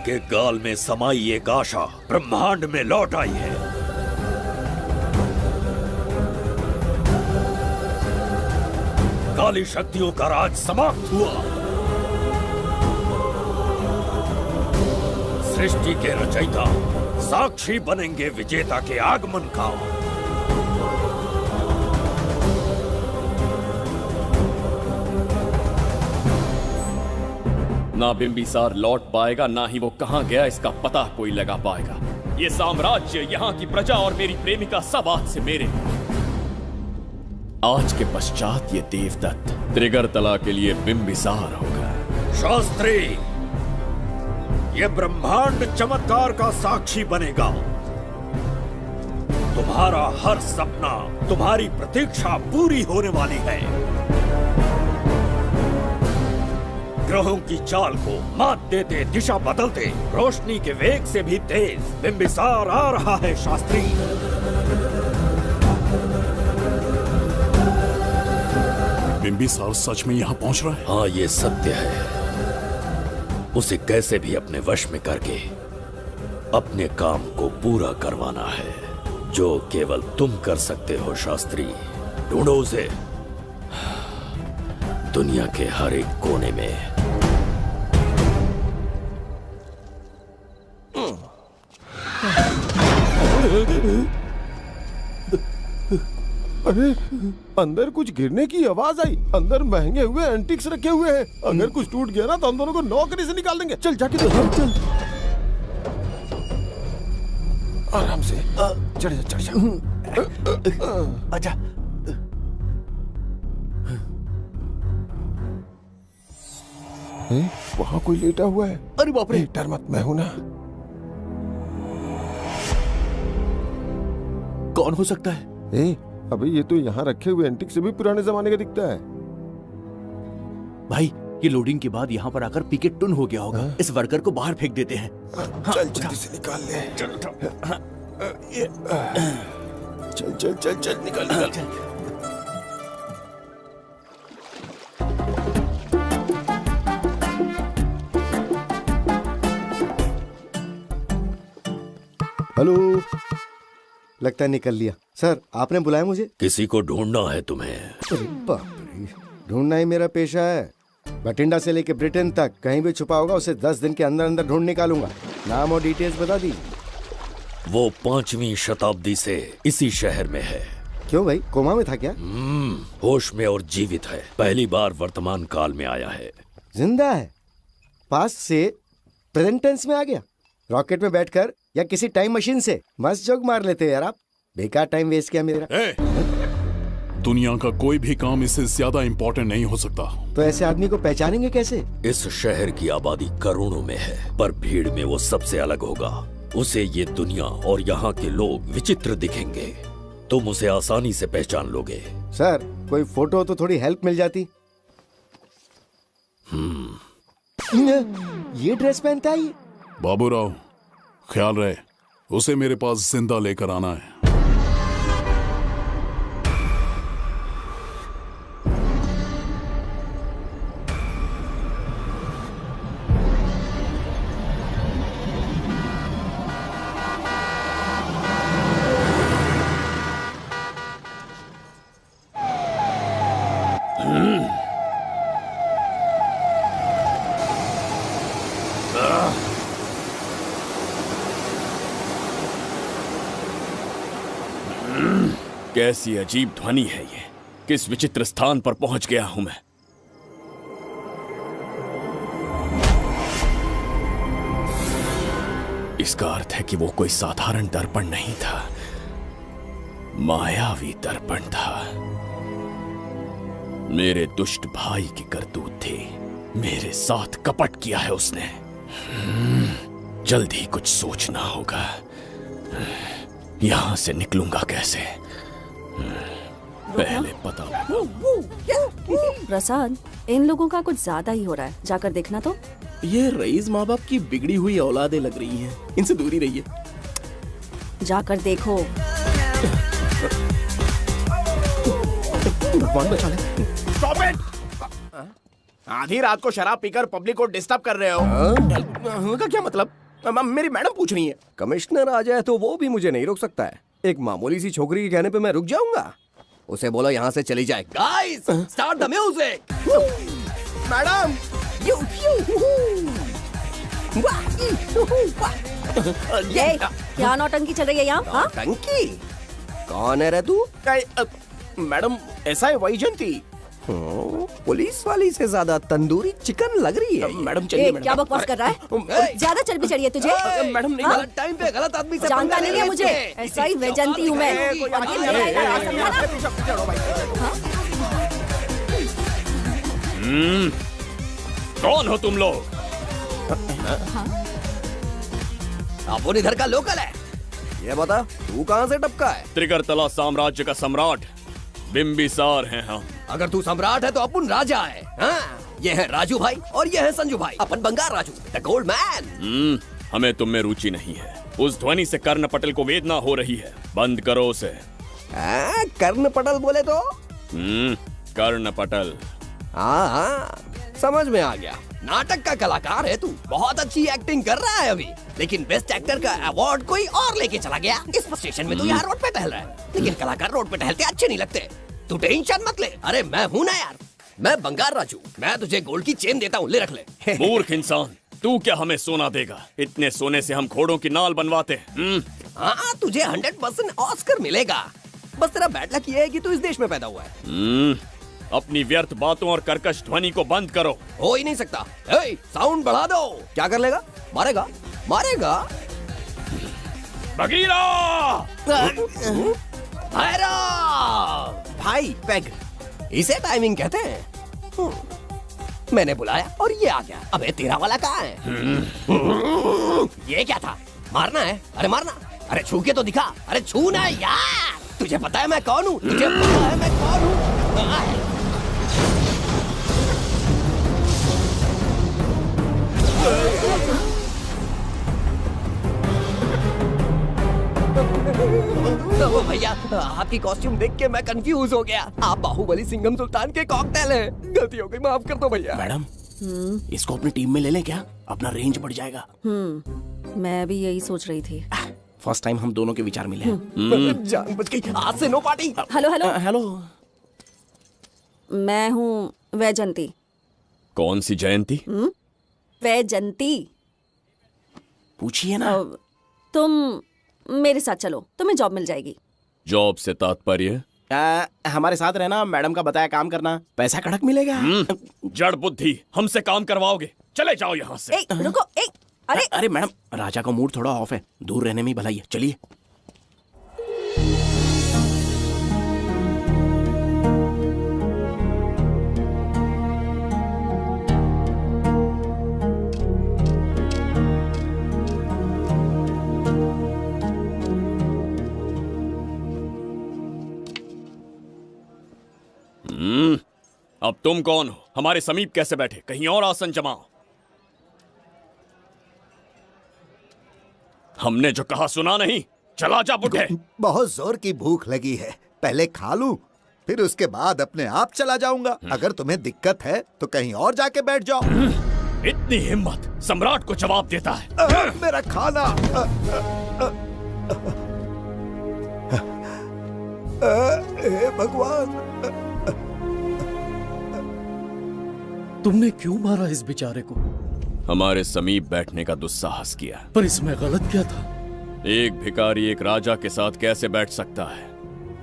F: के गाल में समाई एक आशा ब्रह्मांड में लौट आई है। काली शक्तियों का राज समाप्त हुआ। सृष्टि के रचयिता साक्षी बनेंगे विजेता के आगमन का।
J: ना बिंबिसार लौट पाएगा, ना ही वो कहां गया इसका पता कोई लगा पाएगा। ये साम्राज्य, यहाँ की प्रजा और मेरी प्रेमिका सब आज से मेरे। आज के पश्चात ये देवदत्त त्रिगर्तला के लिए बिंबिसार होगा।
F: शास्त्री, ये ब्रह्मांड चमत्कार का साक्षी बनेगा। तुम्हारा हर सपना, तुम्हारी प्रतीक्षा पूरी होने वाली है। ग्रहों की चाल को मात देते, दिशा बदलते, रोशनी के वेग से भी तेज बिंबिसार आ रहा है। शास्त्री,
B: बिंबिसार सच में यहाँ पहुँच रहा है?
F: हाँ, ये सत्य है। उसे कैसे भी अपने वश में करके अपने काम को पूरा करवाना है, जो केवल तुम कर सकते हो। शास्त्री, ढूंढो उसे दुनिया के हर एक कोने में।
C: अरे, अंदर कुछ गिरने की आवाज आई। अंदर महंगे हुए एंटिक्स रखे हुए हैं। अगर कुछ टूट गया ना तो हम दोनों को नौकरी से निकाल देंगे। चल जाके तो चल। आराम से चढ़ जा, चढ़ जा। अच्छा, वहाँ कोई लेटा हुआ है। अरे बाप रे, डर मत, मैं हूं ना। कौन हो सकता है? अबे ये तो यहाँ रखे हुए एंटिक से भी पुराने जमाने का दिखता है।
I: भाई, ये लोडिंग के बाद यहाँ पर आकर पीके टुन हो गया होगा। इस वर्कर को बाहर फेंक देते हैं।
C: चल जल्दी से निकाल ले। चल चल चल चल, निकाल।
H: हेलो, लगता है निकल लिया। सर, आपने बुलाया मुझे?
F: किसी को ढूंढना है तुम्हें।
H: अरे बाप रे, ढूंढना ही मेरा पेशा है। बठिंडा से लेके ब्रिटेन तक कहीं भी छुपा होगा उसे 10 दिन के अंदर अंदर ढूंढ निकालूंगा। नाम और डिटेल्स बता दीजिए।
F: वो 5वीं शताब्दी से इसी शहर में है।
H: क्यों भाई, कोमा में था क्या?
F: होश में और जीवित है। पहली बार वर्तमान काल में आया है।
H: जिंदा है? पास्ट से प्रेजेंट टेंस में आ गया? रॉकेट में बैठकर या किसी टाइम मशीन से? मस्त जोक मार लेते हो यार आप। बेकार टाइम वेस्ट किया मेरा।
B: दुनिया का कोई भी काम इससे ज्यादा इम्पोर्टेंट नहीं हो सकता।
H: तो ऐसे आदमी को पहचानेंगे कैसे?
F: इस शहर की आबादी करोड़ों में है, पर भीड़ में वो सबसे अलग होगा। उसे ये दुनिया और यहाँ के लोग विचित्र दिखेंगे। तुम उसे आसानी से पहचान लोगे।
H: सर, कोई फोटो हो तो थोड़ी हेल्प मिल जाती। ये ड्रेस पहनता है ये?
B: बाबूराव, ख्याल रहे, उसे मेरे पास जिंदा लेकर आना है।
J: कैसी अजीब ध्वनि है ये। किस विचित्र स्थान पर पहुंच गया हूं मैं। इसका अर्थ है कि वो कोई साधारण दर्पण नहीं था, मायावी दर्पण था। मेरे दुष्ट भाई की करतूत थी। मेरे साथ कपट किया है उसने। जल्द ही कुछ सोचना होगा। यहां से निकलूंगा कैसे, पहले पता लगा।
O: प्रसाद, इन लोगों का कुछ ज्यादा ही हो रहा है। जाकर देखना तो।
C: ये रईस माँ बाप की बिगड़ी हुई औलादें लग रही हैं। इनसे दूरी रहिए।
O: जाकर देखो।
C: भगवान बचा ले। Stop it! आधी रात को शराब पीकर पब्लिक को डिस्टर्ब कर रहे हो। का क्या मतलब? मेरी मैडम पूछ रही है।
P: कमिश्नर आ जाए तो वो भी मुझे नहीं रोक सकता है। एक मामूली सी छोकरी के कहने पे मैं रुक जाऊंगा? उसे बोलो यहाँ से चली जाए। Guys, start the music.
C: Madam,
O: ये क्या नौटंकी चल रही है यहाँ? हाँ?
P: टंकी? कौन है रे तू?
C: मैडम, ऐसा है वैजयंती।
P: पुलिस वाली से ज्यादा तंदूरी चिकन लग रही है।
C: मैडम चलिए।
O: क्या बकवास कर रहा है? ज्यादा चर्बी चढ़ी है तुझे?
C: मैडम नहीं,
O: हाँ?
P: टाइम पे गलत आदमी से
O: जानता नहीं है मुझे, ऐसा ही वैजयंती हूँ मैं। और ये लड़ाई का राज समझा ना?
J: कौन हो तुम लोग?
P: अपन इधर का लोकल है। ये बता, तू कहाँ से टपका है?
J: त्रिगर्तला साम्राज्य का सम्राट बिंबिसार हैं हम।
P: अगर तू सम्राट है तो अपन राजा है। हाँ? ये है राजू भाई और ये है संजू भाई, अपन बंगार राजू, द गोल्ड मैन।
J: हमें तुम में रुचि नहीं है। उस ध्वनि से कर्ण पटल को वेदना हो रही है, बंद करो उसे।
P: कर्ण पटल बोले तो?
J: कर्ण पटल।
P: हाँ, समझ में आ गया। नाटक का कलाकार है तू, बहुत अच्छी एक्टिंग कर रहा है अभी, लेकिन बेस्ट एक्टर का अवार्ड कोई और लेके चला गया। इस स्टेशन में तू यहाँ रोड पे टहल रहा है, लेकिन कलाकार रोड पे टहलते अच्छे नहीं लगते। तू टेंशन मत ले। अरे मैं हूँ ना यार, मैं बंगार राजू, मैं तुझे गोल्ड की चेन देता हूँ, ले रख ले।
J: मूर्ख इंसान, तू क्या हमें सोना देगा? इतने सोने से हम घोड़ों की नाल बनवाते हैं।
P: हाँ, तुझे 100% ऑस्कर मिलेगा। बस तेरा बैड लक ये है कि तू इस देश में पैदा हुआ है।
J: अपनी व्यर्थ बातों और कर्कश ध्वनि को बंद करो।
P: हो ही नहीं सकता। साउंड बढ़ा दो। क्या कर लेगा? मारेगा? मारेगा?
J: बगीरा!
P: भाई पैग, इसे टाइमिंग कहते हैं। मैंने बुलाया और ये आ गया। अबे तेरा वाला कहाँ है? ये क्या था? मारना है? अरे मारना। अरे छू के तो दिखा। अरे छूना यार। तुझे पता है मैं कौन हूँ? तुझे पता है मैं कौन हूँ? भैया, आपकी कॉस्ट्यूम देख के मैं कंफ्यूज हो गया। आप बाहुबली सिंघम सुल्तान के कॉकटेल हैं। गलती हो गई, माफ कर दो भैया।
C: मैडम, इसको अपनी टीम में ले लें क्या? अपना रेंज बढ़ जाएगा।
O: मैं भी यही सोच रही थी।
C: फर्स्ट टाइम हम दोनों के विचार मिले हैं।
P: जान बच गई। आज से no party.
O: Hello hello
C: hello,
O: मैं हूँ वैजयंती।
J: कौन सी जयंती?
O: वैजयंती।
C: पूछिए ना।
O: तुम मेरे साथ चलो, तुम्हें जॉब मिल जाएगी।
J: जॉब से तात्पर्य?
C: हमारे साथ रहना, मैडम का बताया काम करना, पैसा कड़क मिलेगा।
J: जड़ बुद्धि, हमसे काम करवाओगे? चले जाओ यहाँ से।
O: रुको।
C: अरे मैडम, राजा का मूड थोड़ा ऑफ है, दूर रहने में ही भलाई है। चलिए।
J: अब तुम कौन हो? हमारे समीप कैसे बैठे? कहीं और आसन जमाओ। हमने जो कहा सुना नहीं? चला जा बुढ़े।
M: बहुत जोर की भूख लगी है, पहले खा लूं, फिर उसके बाद अपने आप चला जाऊंगा। अगर तुम्हें दिक्कत है तो कहीं और जाके बैठ जाओ।
J: इतनी हिम्मत, सम्राट को जवाब देता है।
M: मेरा खाना। हे भगवान,
Q: तुमने क्यों मारा इस बेचारे को?
J: हमारे समीप बैठने का दुस्साहस किया।
Q: पर इसमें गलत क्या था?
J: एक भिखारी एक राजा के साथ कैसे बैठ सकता है?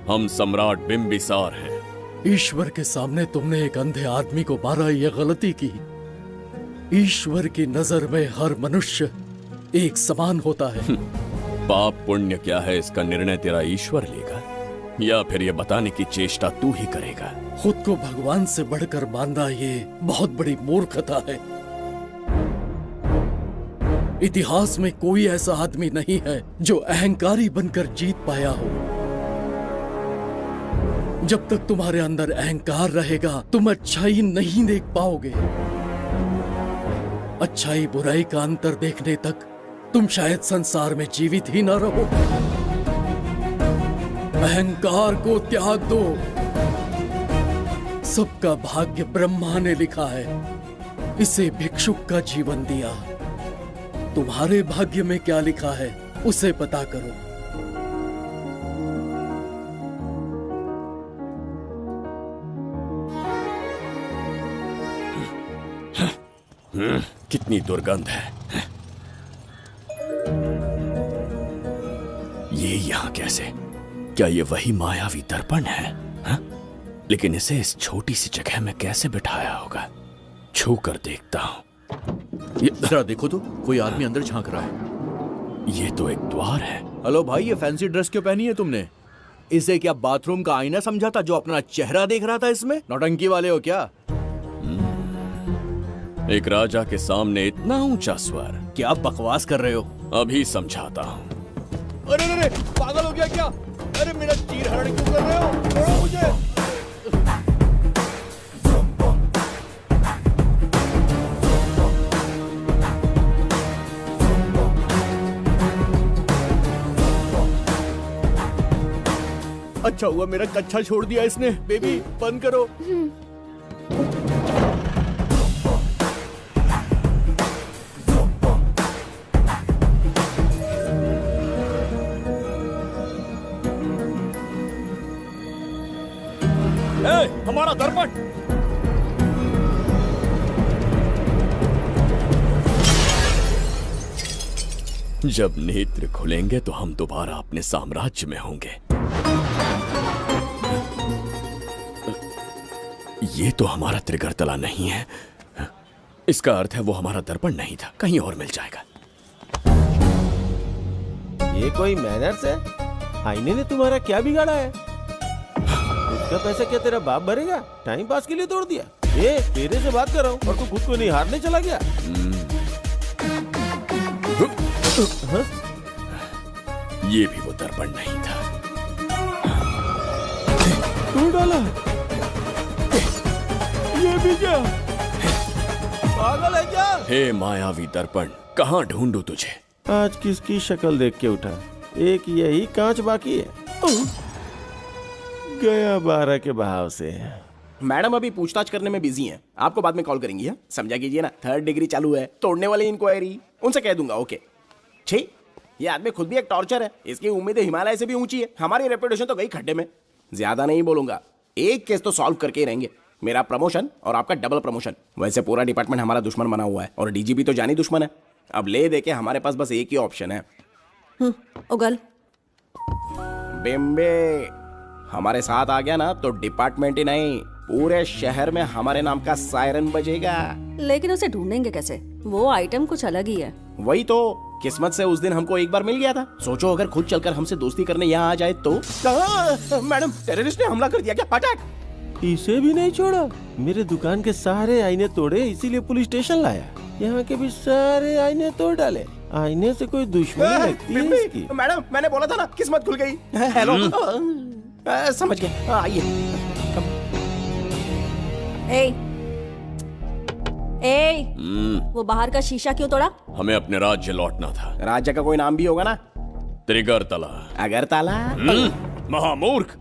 J: हम सम्राट बिंबिसार हैं।
Q: ईश्वर के सामने तुमने एक अंधे आदमी को मारा, यह गलती की। ईश्वर की नजर में हर मनुष्य एक समान होता है।
J: पाप पुण्य क्या है इसका निर्णय तेरा ईश्वर लेगा, या फिर ये बताने की चेष्टा तू ही करेगा?
Q: खुद को भगवान से बढ़कर मानना ये बहुत बड़ी मूर्खता है। इतिहास में कोई ऐसा आदमी नहीं है जो अहंकारी बनकर जीत पाया हो। जब तक तुम्हारे अंदर अहंकार रहेगा तुम अच्छाई नहीं देख पाओगे। अच्छाई बुराई का अंतर देखने तक तुम शायद संसार में जीवित ही न रहो। अहंकार को त्याग दो। सबका भाग्य ब्रह्मा ने लिखा है, इसे भिक्षुक का जीवन दिया। तुम्हारे भाग्य में क्या लिखा है उसे पता करो।
F: कितनी दुर्गंध है। ये यहाँ कैसे? क्या ये वही मायावी दर्पण है? हा? लेकिन इसे इस छोटी सी जगह में कैसे बिठाया होगा? छू कर देखता हूँ।
I: ये जरा देखो तो, कोई आदमी अंदर झांक रहा है।
F: ये तो एक द्वार है।
I: हेलो भाई, ये फैंसी ड्रेस क्यों पहनी है तुमने? इसे क्या बाथरूम का आईना समझा था जो अपना चेहरा देख रहा था इसमें? नौटंकी वाले हो क्या?
F: एक राजा के सामने इतना ऊंचा स्वर।
I: क्या बकवास कर रहे हो?
F: अभी समझाता हूँ।
I: अरे अरे, पागल हो गया क्या? अरे मेरा चीर हरण क्यों कर रहे हो? छोड़ो मुझे। अच्छा हुआ मेरा कच्छा छोड़ दिया इसने। बेबी बंद करो।
J: हमारा दर्पण।
F: जब नेत्र खुलेंगे तो हम दोबारा अपने साम्राज्य में होंगे। ये तो हमारा त्रिगर्तला नहीं है। इसका अर्थ है वो हमारा दर्पण नहीं था, कहीं और मिल जाएगा।
C: ये कोई मैनर्स है? आईने ने तुम्हारा क्या बिगाड़ा है? उसका पैसा क्या तेरा बाप भरेगा? टाइम पास के लिए तोड़ दिया? ये तेरे से बात कर रहा हूँ और तू खुद को नहीं हारने चला गया?
F: हाँ? ये भी वो दर्पण नहीं था।
C: तू डाला? ये भी क्या? पागल है क्या?
F: हे मायावी दर्पण, कहाँ ढूंढूं तुझे?
C: आज किसकी शक्ल देख के उठा? एक यही कांच बाकी है। गया 12 के बहाव से।
R: मैडम अभी पूछताछ करने में बिजी हैं, आपको बाद में कॉल करेंगी। है समझा कीजिए ना, 3rd डिग्री चालू है, तोड़ने वाली इंक्वायरी, उनसे कह दूंगा। ओके। छी, ये आदमी खुद भी एक टॉर्चर है। इसकी उम्मीदें हिमालय से भी ऊंची है। हमारी रेपुटेशन तो गई खड्डे में। ज्यादा नहीं बोलूंगा, एक केस तो सॉल्व करके ही रहेंगे। मेरा प्रमोशन और आपका डबल प्रमोशन। वैसे पूरा डिपार्टमेंट हमारा दुश्मन बना हुआ है और डीजीपी तो जानी दुश्मन है। अब ले दे के हमारे पास बस एक ही ऑप्शन है।
O: उगल
R: बिम्बे हमारे साथ आ गया ना तो डिपार्टमेंट ही नहीं, पूरे शहर में हमारे नाम का सायरन बजेगा।
O: लेकिन उसे ढूंढेंगे कैसे? वो आइटम कुछ अलग ही है।
R: वही तो, किस्मत से उस दिन हमको एक बार मिल गया था। सोचो अगर खुद चलकर हमसे दोस्ती करने यहाँ आ जाए तो। मैडम, टेररिस्ट ने हमला कर दिया क्या? अटैक!
C: इसे भी नहीं छोड़ा। मेरे दुकान के सारे आईने तोड़े, इसीलिए पुलिस स्टेशन लाया। यहाँ के भी सारे आईने तोड़ डाले। आईने से कोई दुश्मनी लगती है इसकी?
R: मैडम, मैंने बोला था ना, किस्मत खुल गई। हेलो, समझ गए। आइए।
O: वो बाहर का शीशा क्यों तोड़ा?
F: हमें अपने राज्य लौटना था।
R: राज्य का कोई नाम भी होगा ना?
F: त्रिगर्तला।
R: अगरतला?
F: महामूर्ख,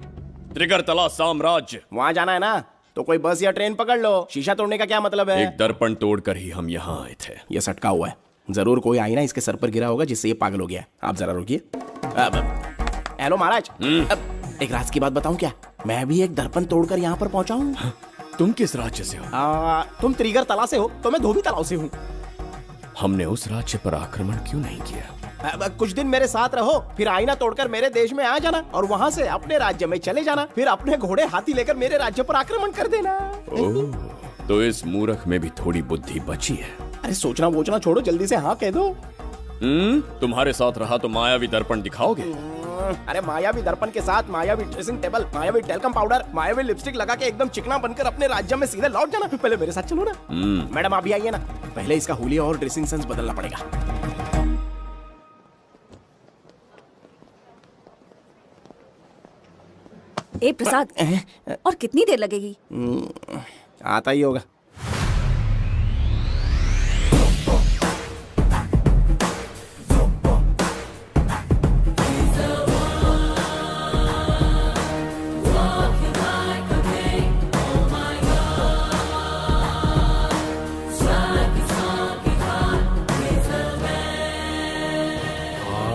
F: त्रिगर्तला साम्राज्य।
R: वहाँ जाना है ना तो कोई बस या ट्रेन पकड़ लो। शीशा तोड़ने का क्या मतलब है?
F: एक दर्पण तोड़कर ही हम यहाँ आए थे।
R: ये सटका हुआ है, जरूर कोई आईना इसके सर पर गिरा होगा जिससे ये पागल हो गया। आप जरा रुकिए। हेलो महाराज, एक राज की बात बताऊं क्या? मैं भी एक दर्पण तोड़कर यहाँ पर पहुंचा हूँ।
F: तुम किस राज्य से हो?
R: तुम त्रिगर्तला से हो तो मैं धोबी तालाब से हूँ।
F: हमने उस राज्य पर आक्रमण क्यों नहीं किया?
R: कुछ दिन मेरे साथ रहो, फिर आईना तोड़कर मेरे देश में आ जाना और वहाँ से अपने राज्य में चले जाना। फिर अपने घोड़े हाथी लेकर मेरे राज्य पर आक्रमण कर देना।
F: ओह, तो इस मूर्ख में भी थोड़ी बुद्धि बची है।
R: अरे सोचना वोचना छोड़ो, जल्दी से हाँ कह दो।
F: तुम्हारे साथ रहा तो मायावी दर्पण दिखाओगे?
R: अरे मायावी दर्पण के साथ मायावी ड्रेसिंग टेबल, मायावी टेल्कम पाउडर, मायावी लिपस्टिक लगा के एकदम चिकना बनकर अपने राज्य में सीधे लौट जाना। पहले मेरे साथ चलो ना। मैडम आप भी आइए ना, पहले इसका हुलिया और ड्रेसिंग सेंस बदलना पड़ेगा।
O: ए प्रसाद, और कितनी देर लगेगी?
R: आता ही होगा।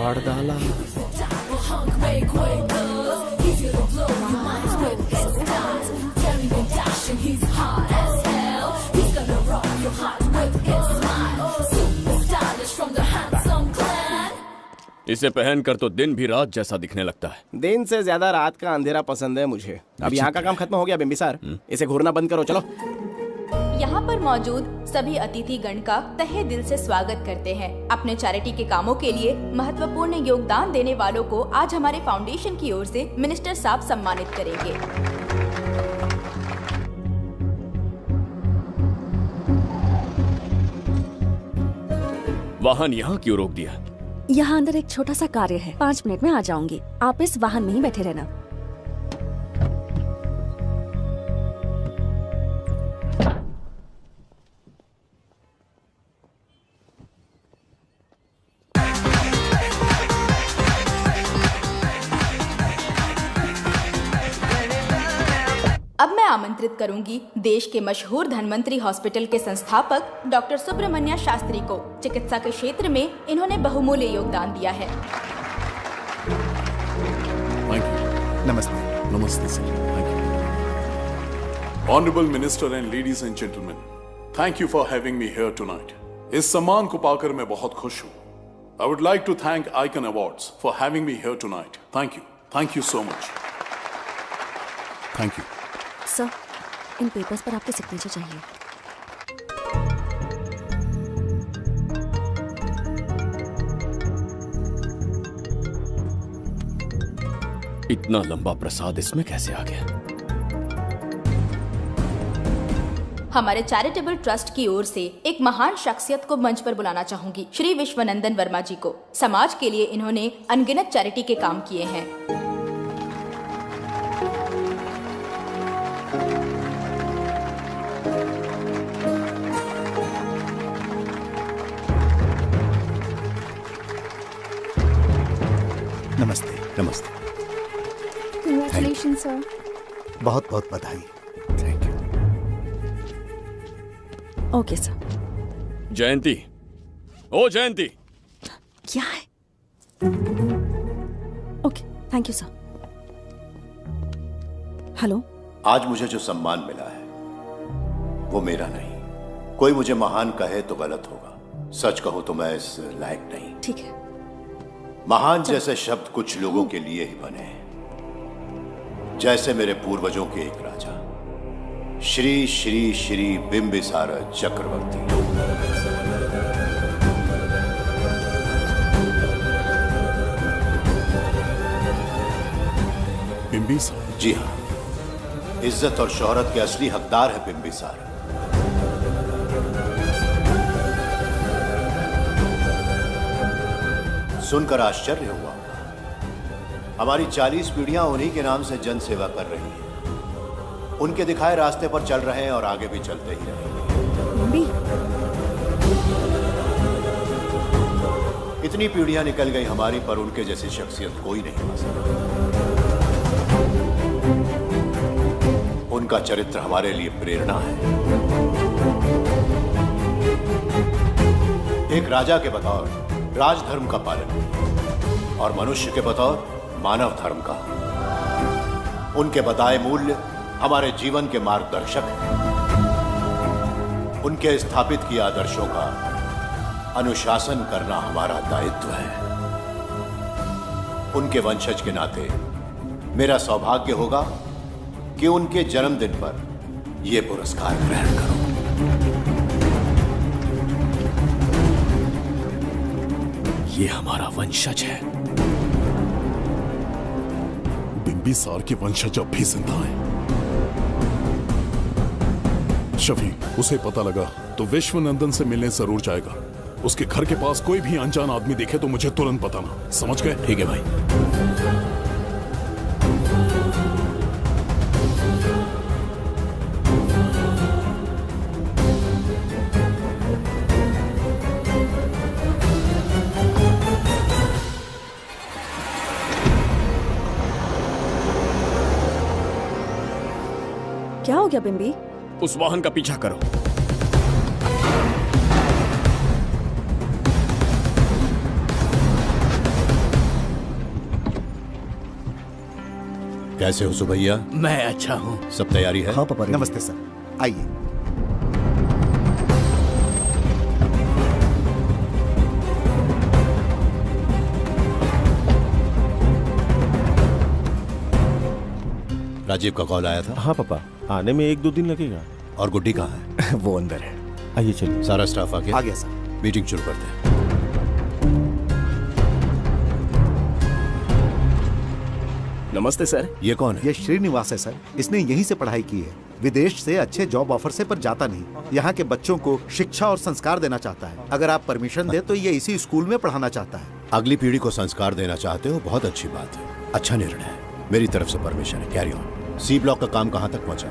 R: फाड़ डाला।
I: इसे पहनकर तो दिन भी रात जैसा दिखने लगता है।
R: दिन से ज्यादा रात का अंधेरा पसंद है मुझे। अब यहाँ का काम खत्म हो गया बिम्बिसार, इसे घूरना बंद करो, चलो।
G: यहाँ पर मौजूद सभी अतिथिगण का तहे दिल से स्वागत करते हैं। अपने चैरिटी के कामों के लिए महत्वपूर्ण योगदान देने वालों को आज हमारे फाउंडेशन की ओर से मिनिस्टर साहब सम्मानित करेंगे।
I: वाहन यहाँ क्यों रोक दिया?
O: यहाँ अंदर एक छोटा सा कार्य है, 5 मिनट में आ जाऊंगी। आप इस वाहन में ही बैठे रहना।
G: अब मैं आमंत्रित करूंगी देश के मशहूर धन्वंतरी हॉस्पिटल के संस्थापक डॉक्टर सुब्रमण्य शास्त्री को। चिकित्सा के क्षेत्र में इन्होंने बहुमूल्य योगदान दिया है।
B: नमस्ते। नमस्ते sir. Thank you. Honourable minister and ladies and gentleman, thank you for having me here tonight. इस सम्मान को पाकर मैं बहुत खुश हूँ। I would like to thank Icon Awards for having me here tonight. Thank you so much. Thank you.
O: Sir, इन papers पर आपके सिग्नेचर चाहिए।
I: इतना लंबा प्रसाद इसमें कैसे आ गया?
G: हमारे चैरिटेबल ट्रस्ट की ओर से एक महान शख्सियत को मंच पर बुलाना चाहूंगी, श्री विश्वनंदन वर्मा जी को। समाज के लिए इन्होंने अनगिनत चैरिटी के काम किए हैं।
M: नमस्ते।
K: नमस्ते।
O: Congratulations, sir.
M: बहुत बहुत बधाई।
K: Thank you.
O: Okay sir.
I: Jayanti, ओ जयंती।
O: क्या है? Okay, thank you sir. Hello.
S: आज मुझे जो सम्मान मिला है वो मेरा नहीं। कोई मुझे महान कहे तो गलत होगा, सच कहूं तो मैं इस लायक नहीं।
O: ठीक है।
S: महान जैसे शब्द कुछ लोगों के लिए ही बने हैं, जैसे मेरे पूर्वजों के एक राजा श्री श्री श्री बिंबिसार चक्रवर्ती।
B: बिंबिसार?
S: जी हाँ, इज्जत और शोहरत के असली हकदार है बिंबिसार। सुनकर आश्चर्य हुआ। हमारी 40 पीढ़ियां उन्हीं के नाम से जन सेवा कर रही हैं। उनके दिखाए रास्ते पर चल रहे हैं और आगे भी चलते ही रहेंगे। इतनी पीढ़ियां निकल गई हमारी, पर उनके जैसी शख्सियत कोई नहीं आ सकती। उनका चरित्र हमारे लिए प्रेरणा है। एक राजा के बतौर राजधर्म का पालन और मनुष्य के बतौर मानव धर्म का। उनके बताए मूल्य हमारे जीवन के मार्गदर्शक हैं। उनके स्थापित किए आदर्शों का अनुशासन करना हमारा दायित्व है। उनके वंशज के नाते मेरा सौभाग्य होगा कि उनके जन्मदिन पर यह पुरस्कार ग्रहण करूं।
I: ये हमारा वंशज है।
B: बिंबिसार के वंशज अब भी जिंदा हैं। शफी, उसे पता लगा तो विश्वनंदन से मिलने जरूर जाएगा। उसके घर के पास कोई भी अनजान आदमी दिखे तो मुझे तुरंत बताना। समझ गए?
I: ठीक है भाई।
O: क्या हो गया बिम्बी?
I: उस वाहन का पीछा करो।
S: कैसे हो सुभैया?
Q: मैं अच्छा हूँ।
S: सब तैयारी है?
K: हाँ पापा। नमस्ते सर, आइए।
S: राजीव का कॉल आया था?
C: हाँ पापा, आने में 1-2 दिन लगेगा।
S: और गुड्डी कहाँ है?
K: वो अंदर है।
C: आइए चलिए।
S: सारा स्टाफ आ गया?
K: आ गया सर।
S: मीटिंग शुरू करते हैं।
R: नमस्ते सर।
K: ये कौन है? ये श्रीनिवास है सर। इसने यहीं से पढ़ाई की है। विदेश से अच्छे जॉब ऑफर से पर जाता नहीं। यहाँ के बच्चों को शिक्षा और संस्कार देना चाहता है। अगर आप परमिशन दे तो ये इसी स्कूल में पढ़ाना चाहता है।
S: अगली पीढ़ी को संस्कार देना चाहते हो, बहुत अच्छी बात है, अच्छा निर्णय है। मेरी तरफ से परमिशन है, कैरी ऑन। सी ब्लॉक का काम कहाँ तक पहुँचा?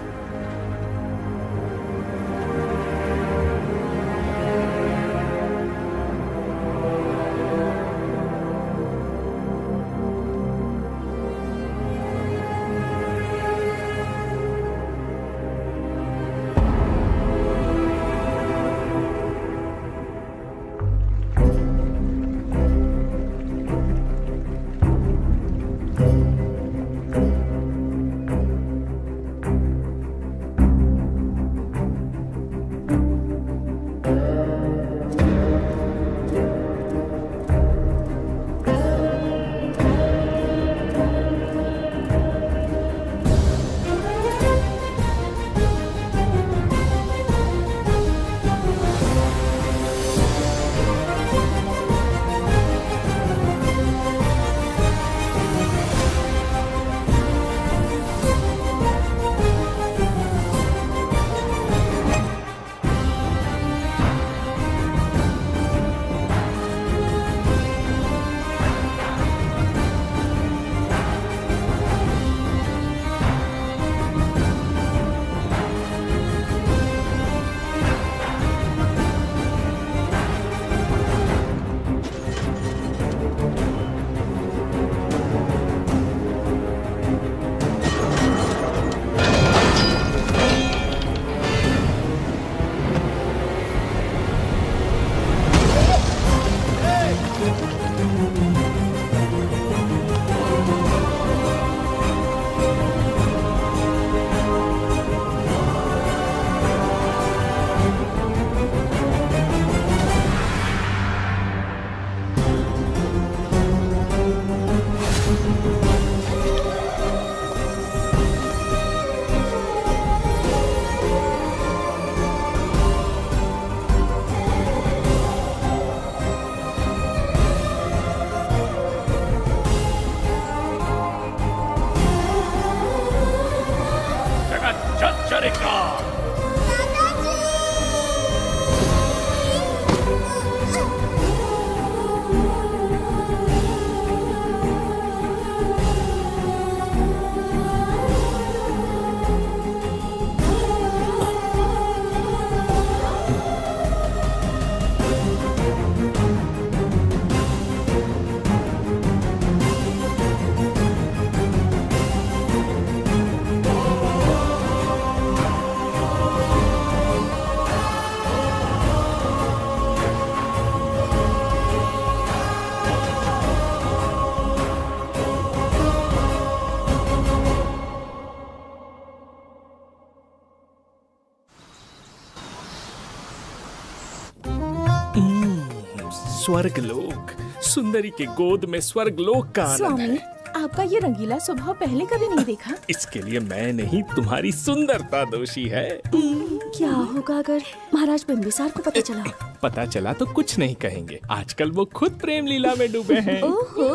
J: स्वर्गलोक, सुंदरी के गोद में स्वर्गलोक का आनंद
L: स्वामी,
J: है।
L: आपका ये रंगीला स्वभाव पहले कभी नहीं देखा।
J: इसके लिए मैं नहीं, तुम्हारी सुंदरता दोषी है।
O: क्या होगा अगर महाराज बिंबिसार को पता चला?
J: पता चला तो कुछ नहीं कहेंगे, आजकल वो खुद प्रेम लीला में डूबे हैं।
O: ओहो,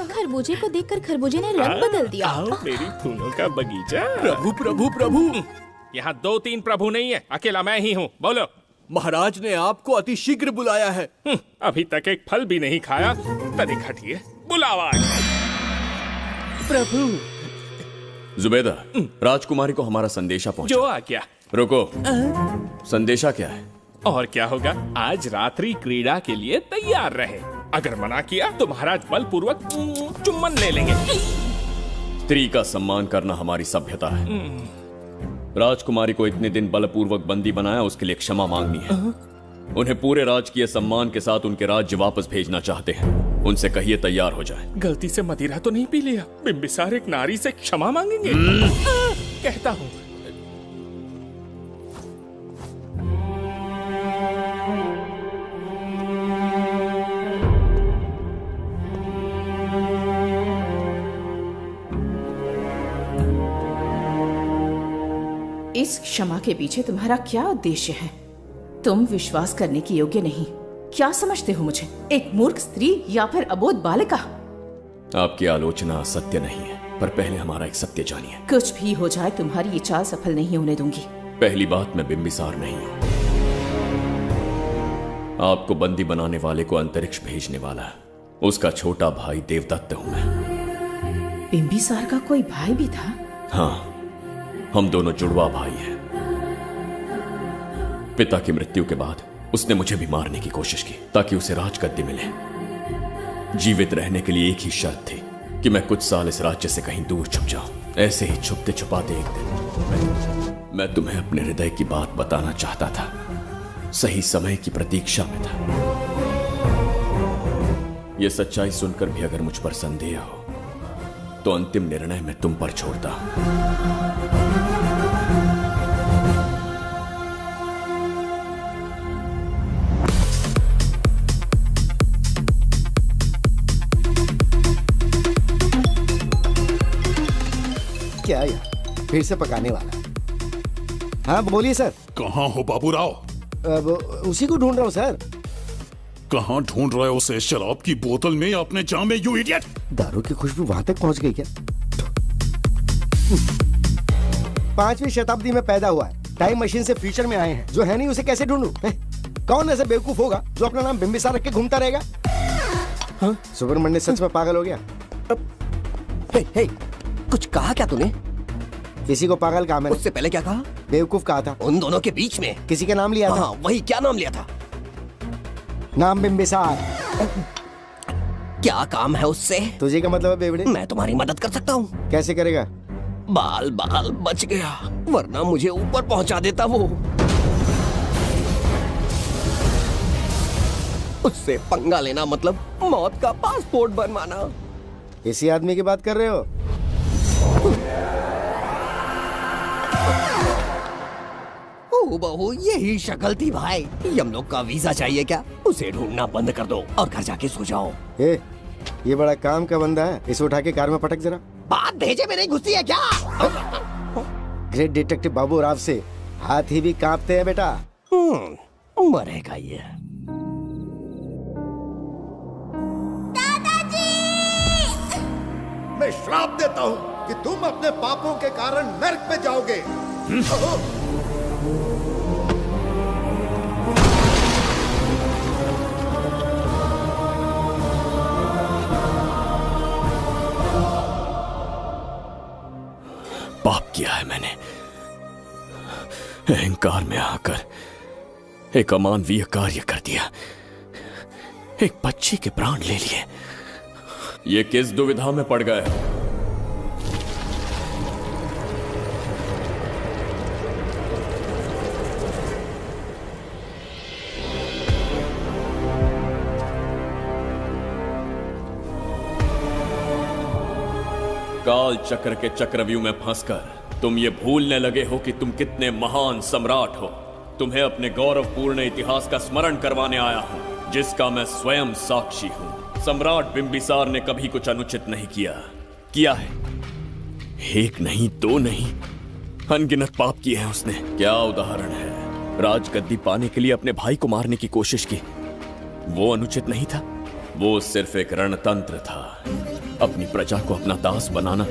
O: खरबूजे को देखकर खरबूजे ने रंग बदल दिया।
J: आओ मेरी फूलों का बगीचा।
Q: प्रभु प्रभु प्रभु,
J: यहाँ 2-3 प्रभु नहीं है, अकेला मैं ही हूँ। बोलो।
Q: महाराज ने आपको अति शीघ्र बुलाया है।
J: अभी तक एक फल भी नहीं खाया, तनिक हटिए, बुलावा।
T: प्रभु। जुबेदा, राजकुमारी को हमारा संदेशा पहुंचा।
J: जो आ गया।
T: रुको, संदेशा क्या है?
J: और क्या होगा, आज रात्रि क्रीड़ा के लिए तैयार रहे। अगर मना किया तो महाराज बलपूर्वक चुम्बन ले लेंगे।
T: स्त्री का सम्मान करना हमारी सभ्यता है। राजकुमारी को इतने दिन बलपूर्वक बंदी बनाया, उसके लिए क्षमा मांगनी है। उन्हें पूरे राजकीय सम्मान के साथ उनके राज्य वापस भेजना चाहते हैं। उनसे कहिए तैयार हो जाए।
J: गलती से मदिरा तो नहीं पी लिया? बिम्बिसार एक नारी से क्षमा मांगेंगे? कहता हूँ।
L: इस क्षमा के पीछे तुम्हारा क्या उद्देश्य है? तुम विश्वास करने की योग्य नहीं। क्या समझते हो मुझे, एक मूर्ख स्त्री या फिर अबोध बालिका?
T: आपकी आलोचना सत्य नहीं है, पर पहले हमारा एक सत्य जानिए।
L: कुछ भी हो जाए, तुम्हारी ये चाल सफल नहीं होने दूंगी।
T: पहली बात, मैं बिम्बिसार नहीं हूं। आपको बंदी बनाने वाले को अंतरिक्ष भेजने वाला उसका छोटा भाई देवदत्त हूं मैं।
L: बिम्बिसार का कोई भाई भी था?
T: हाँ, हम दोनों जुड़वा भाई हैं। पिता की मृत्यु के बाद उसने मुझे भी मारने की कोशिश की ताकि उसे राजगद्दी मिले। जीवित रहने के लिए एक ही शर्त थी कि मैं कुछ साल इस राज्य से कहीं दूर छुप जाऊं। ऐसे ही छुपते छुपाते एक दिन मैं तुम्हें अपने हृदय की बात बताना चाहता था। सही समय की प्रतीक्षा में था। यह सच्चाई सुनकर भी अगर मुझ पर संदेह हो तो अंतिम निर्णय मैं तुम पर छोड़ता हूं।
H: क्या यार, फिर से पकाने वाला? हाँ बोलिए सर।
B: कहाँ हो बाबूराव?
H: अब उसी को ढूंढ रहा हूँ सर।
B: कहाँ ढूंढ रहे हो उसे? शराब की बोतल में या अपने जाम में, यू इडियट?
H: दारू की खुशबू वहां तक पहुंच गई क्या? 5वीं शताब्दी में पैदा हुआ है, टाइम मशीन से फ्यूचर में आए हैं। जो है नहीं उसे कैसे ढूंढूं? कौन ऐसा बेवकूफ होगा जो अपना नाम बिम्बिसार रख के घूमता रहेगा? हाँ? सुब्रमण्य सच में पागल हो गया।
P: हे, कुछ कहा क्या तूने?
H: किसी को पागल कहा मैंने।
P: उससे पहले क्या कहा?
H: बेवकूफ कहा था।
P: उन दोनों के बीच में
H: किसी का नाम लिया था।
P: वही, क्या नाम लिया था?
H: नाम बिम्बिसार।
P: क्या काम है उससे?
H: तुझे क्या मतलब है बेवड़े?
P: मैं तुम्हारी मदद कर सकता हूँ।
H: कैसे करेगा?
P: बाल बच गया, वरना मुझे ऊपर पहुंचा देता वो। उससे पंगा लेना मतलब मौत का पासपोर्ट बनवाना।
H: इसी आदमी की बात कर रहे हो?
P: ओ बहू, यही शक्ल थी भाई। यमलोक का वीजा चाहिए क्या? उसे ढूंढना बंद कर दो और घर जाके सो जाओ।
H: ये बड़ा काम का बंदा है, इसे उठा के कार में पटक जरा।
P: बात भेजे में नहीं घुसती है क्या?
H: ग्रेट डिटेक्टिव बाबू राव से हाथी भी कांपते हैं बेटा।
P: मरेगा ये।
M: मैं श्राप देता हूँ कि तुम अपने पापों के कारण नरक में जाओगे।
T: पाप किया है मैंने। अहंकार में आकर एक अमानवीय कार्य कर दिया। एक बच्ची के प्राण ले लिए। ये किस दुविधा में पड़ गए? काल चक्र के चक्रव्यूह में फंसकर तुम ये भूलने लगे हो कि तुम कितने महान सम्राट हो। तुम्हें अपने गौरवपूर्ण इतिहास का स्मरण करवाने आया हूं, जिसका मैं स्वयं साक्षी हूं। सम्राट बिम्बिसार ने कभी कुछ अनुचित नहीं किया है। एक नहीं, दो नहीं, अनगिनत पाप किए हैं उसने। क्या उदाहरण है? राजगद्दी पाने के लिए अपने भाई को मारने की कोशिश की। वो अनुचित नहीं था? वो सिर्फ एक रणतंत्र था। अपनी प्रजा को अपना दास बनाना,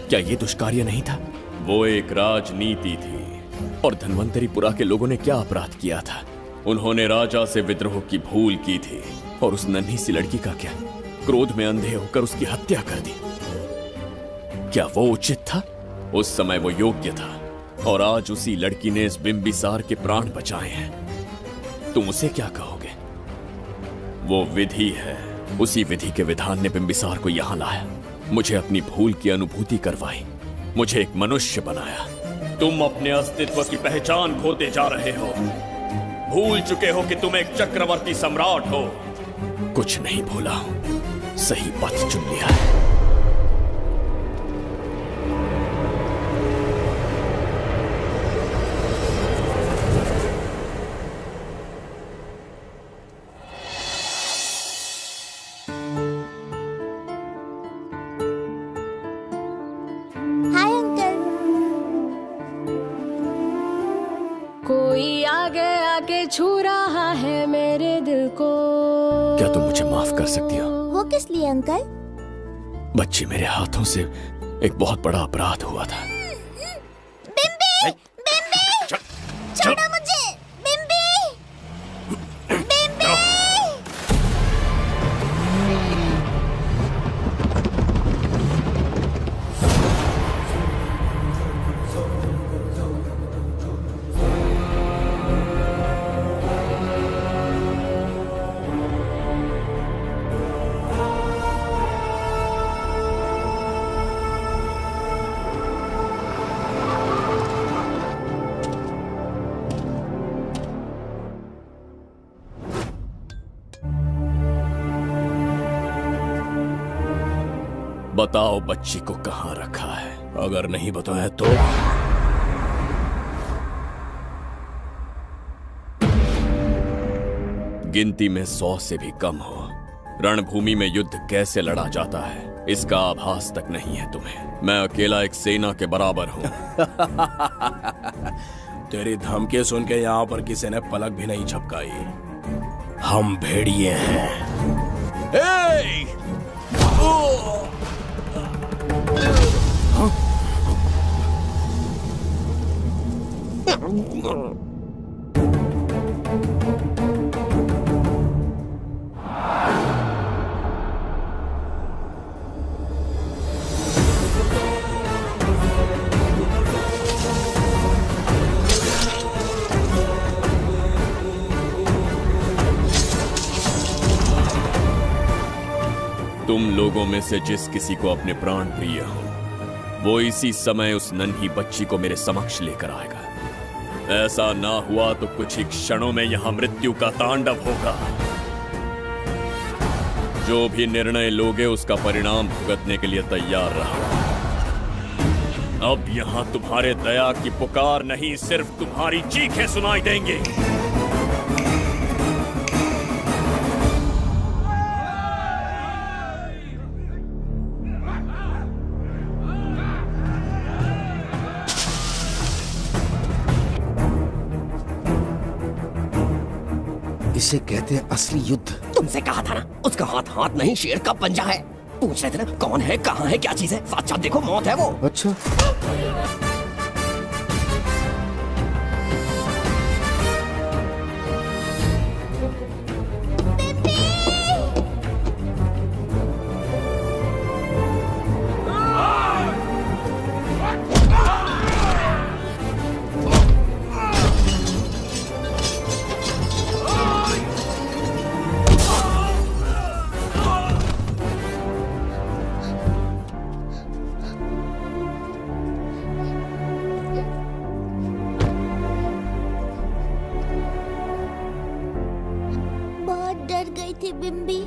T: क्या ये दुष्कार्य नहीं था? वो एक राजनीति थी। और धन्वंतरीपुरा के लोगों ने क्या अपराध किया था? उन्होंने राजा से विद्रोह की भूल की थी। और उस नन्ही सी लड़की का क्या? क्रोध में अंधे होकर उसकी हत्या कर दी। क्या वो उचित था? उस समय वो योग्य था। और आज उसी लड़की ने इस बिम्बिसार के प्राण बचाए हैं। तुम उसे क्या कहोगे? वो विधि है। उसी विधि के विधान ने बिम्बिसार को यहां लाया, मुझे अपनी भूल की अनुभूति करवाई, मुझे एक मनुष्य बनाया। तुम अपने अस्तित्व की पहचान खोते जा रहे हो। भूल चुके हो कि तुम एक चक्रवर्ती सम्राट हो।
I: कुछ नहीं भूला, सही पथ चुन लिया है।
E: Hi uncle.
O: कोई आगे आके छू रहा है मेरे दिल को।
I: क्या तुम मुझे माफ कर सकती हो?
E: वो किस लिए अंकल?
I: बच्ची, मेरे हाथों से एक बहुत बड़ा अपराध हुआ था।
E: बिम्बी! बिम्बी! छोड़ो मुझे! बिम्बी! बिम्बी!
I: बताओ बच्ची को कहाँ रखा है? अगर नहीं बताया तो गिनती में 100 से भी कम हो। रणभूमि में युद्ध कैसे लड़ा जाता है इसका आभास तक नहीं है तुम्हें। मैं अकेला एक सेना के बराबर हूँ।
R: तेरी धमकी सुन के यहाँ पर किसी ने पलक भी नहीं झपकाई। हम भेड़िए हैं।
T: तुम लोगों में से जिस किसी को अपने प्राण प्रिय हो वो इसी समय उस नन्ही बच्ची को मेरे समक्ष लेकर आएगा। ऐसा ना हुआ तो कुछ ही क्षणों में यहां मृत्यु का तांडव होगा। जो भी निर्णय लोगे उसका परिणाम भुगतने के लिए तैयार रहो। अब यहां तुम्हारे दया की पुकार नहीं, सिर्फ तुम्हारी चीखें सुनाई देंगी।
R: इसे कहते हैं असली युद्ध।
P: तुमसे कहा था ना, उसका हाथ हाथ नहीं शेर का पंजा है। पूछ रहे थे ना कौन है, कहाँ है, क्या चीज है? साथ साथ देखो, मौत है वो।
R: अच्छा,
E: बहुत डर गई थी बिम्बी।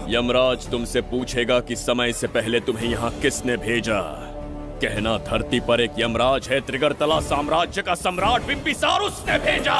T: यमराज तुमसे पूछेगा कि समय से पहले तुम्हें यहाँ किसने भेजा। कहना धरती पर एक यमराज है, त्रिगर्तला साम्राज्य का सम्राट बिम्बिसार उसने भेजा।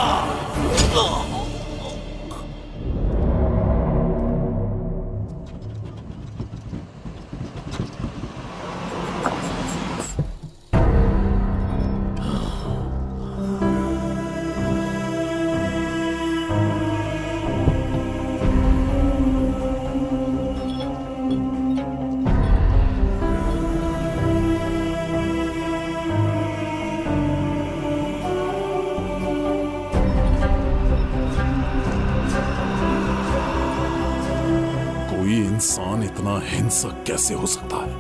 B: इतना हिंसक कैसे हो सकता है?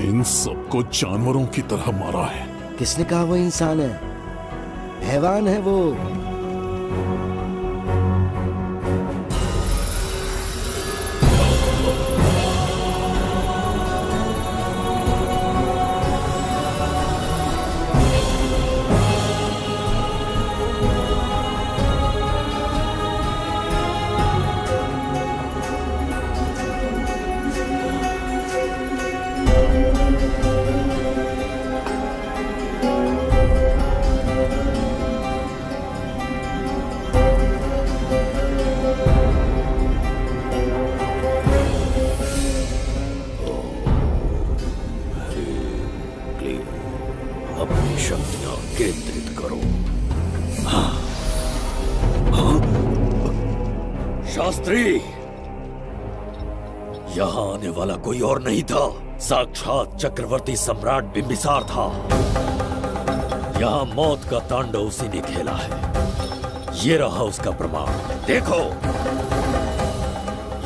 B: इन सबको जानवरों की तरह मारा है।
H: किसने कहा वो इंसान है? हैवान है वो।
F: अपनी शक्तियां केंद्रित करो। शास्त्री, यहां आने वाला कोई और नहीं था, साक्षात चक्रवर्ती सम्राट बिंबिसार था। यहां मौत का तांडव उसी ने खेला है। ये रहा उसका प्रमाण, देखो,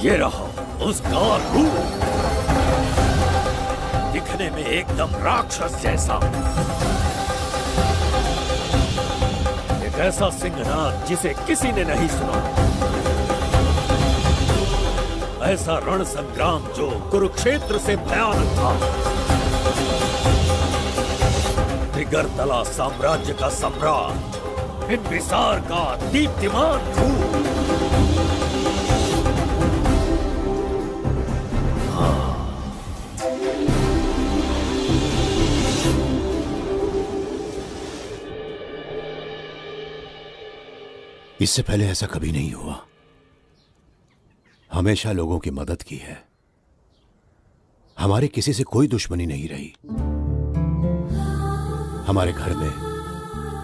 F: ये रहा उसका रूप, दिखने में एकदम राक्षस जैसा। एक ऐसा सिंहनाद जिसे किसी ने नहीं सुना, ऐसा रण संग्राम जो कुरुक्षेत्र से भयानक था। त्रिगर्तला साम्राज्य का सम्राट, बिंबिसार का दीप्तिमान रूप।
S: इससे पहले ऐसा कभी नहीं हुआ। हमेशा लोगों की मदद की है। हमारे किसी से कोई दुश्मनी नहीं रही। हमारे घर में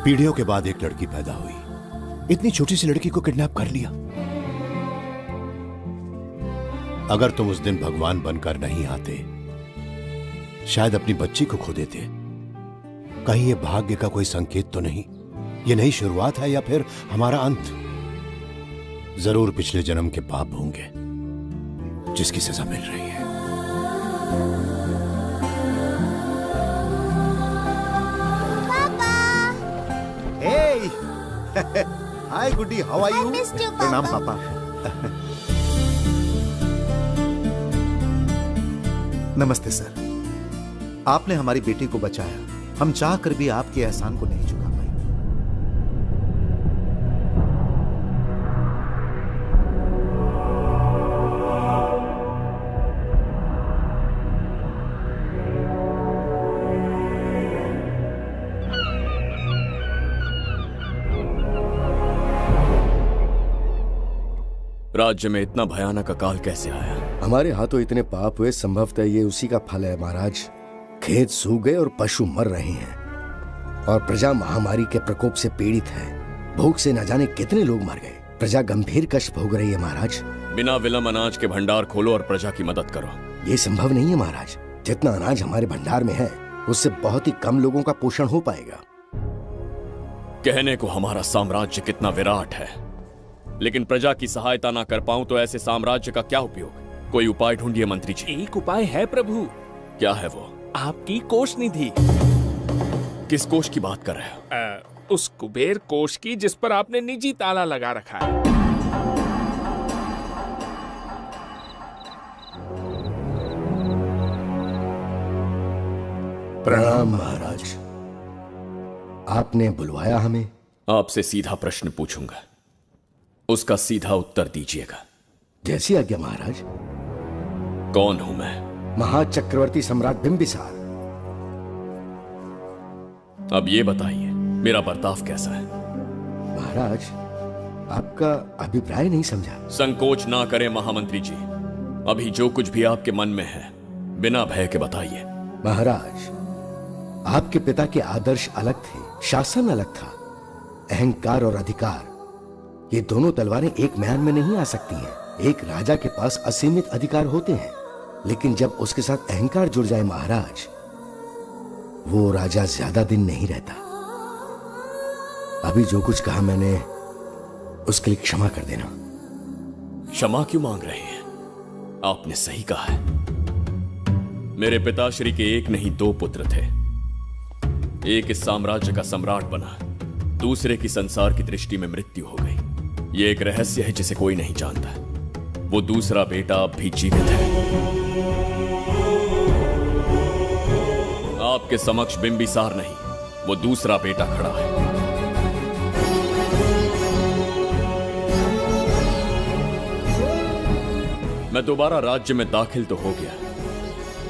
S: पीढ़ियों के बाद एक लड़की पैदा हुई। इतनी छोटी सी लड़की को किडनैप कर लिया। अगर तुम उस दिन भगवान बनकर नहीं आते, शायद अपनी बच्ची को खो देते। कहीं ये भाग्य का कोई संकेत तो नहीं? ये नई शुरुआत है या फिर हमारा अंत? जरूर पिछले जन्म के पाप होंगे जिसकी सजा मिल रही है।
K: हाय गुड्डी, हाउ आर यू? प्रणाम पापा। नमस्ते सर। आपने हमारी बेटी को बचाया। हम चाह कर भी आपके एहसान को नहीं चुका पाए।
T: राज्य में इतना भयानक अकाल कैसे आया?
H: हमारे हाथों इतने पाप हुए, संभवतः ये उसी का फल है महाराज। खेत सूख गए और पशु मर रहे हैं और प्रजा महामारी के प्रकोप से पीड़ित है। भूख से न जाने कितने लोग मर गए। प्रजा गंभीर कष्ट भोग रही है महाराज।
T: बिना विलंब अनाज के भंडार खोलो और प्रजा की मदद करो।
H: ये संभव नहीं है महाराज। जितना अनाज हमारे भंडार में है, उससे बहुत ही कम लोगों का पोषण हो पाएगा।
T: कहने को हमारा साम्राज्य कितना विराट है, लेकिन प्रजा की सहायता ना कर पाऊं तो ऐसे साम्राज्य का क्या उपयोग? कोई उपाय ढूंढिए मंत्री जी।
J: एक उपाय है प्रभु।
T: क्या है वो?
J: आपकी कोष निधि।
T: किस कोष की बात कर रहे हो?
J: उस कुबेर कोष की जिस पर आपने निजी ताला लगा रखा है।
H: प्रणाम महाराज। आपने बुलवाया हमें?
T: आपसे सीधा प्रश्न पूछूंगा, उसका सीधा उत्तर दीजिएगा।
H: जैसी आज्ञा महाराज।
T: कौन हूं मैं?
H: महाचक्रवर्ती सम्राट बिंबिसार।
T: अब ये बताइए, मेरा बर्ताव कैसा है?
H: महाराज, आपका अभिप्राय नहीं समझा।
T: संकोच ना करें महामंत्री जी। अभी जो कुछ भी आपके मन में है, बिना भय के बताइए।
H: महाराज, आपके पिता के आदर्श अलग थे, शासन अलग था। अहंकार और अधिकार, ये दोनों तलवारें एक म्यान में नहीं आ सकती हैं। एक राजा के पास असीमित अधिकार होते हैं, लेकिन जब उसके साथ अहंकार जुड़ जाए महाराज, वो राजा ज्यादा दिन नहीं रहता। अभी जो कुछ कहा मैंने, उसके लिए क्षमा कर देना।
T: क्षमा क्यों मांग रहे हैं? आपने सही कहा है। मेरे पिताश्री के एक नहीं 2 पुत्र थे। एक इस साम्राज्य का सम्राट बना, दूसरे की संसार की दृष्टि में मृत्यु हो गई। ये एक रहस्य है जिसे कोई नहीं जानता। वो दूसरा बेटा अब भी जीवित है। आपके समक्ष बिंबिसार नहीं, वो दूसरा बेटा खड़ा है। मैं दोबारा राज्य में दाखिल तो हो गया,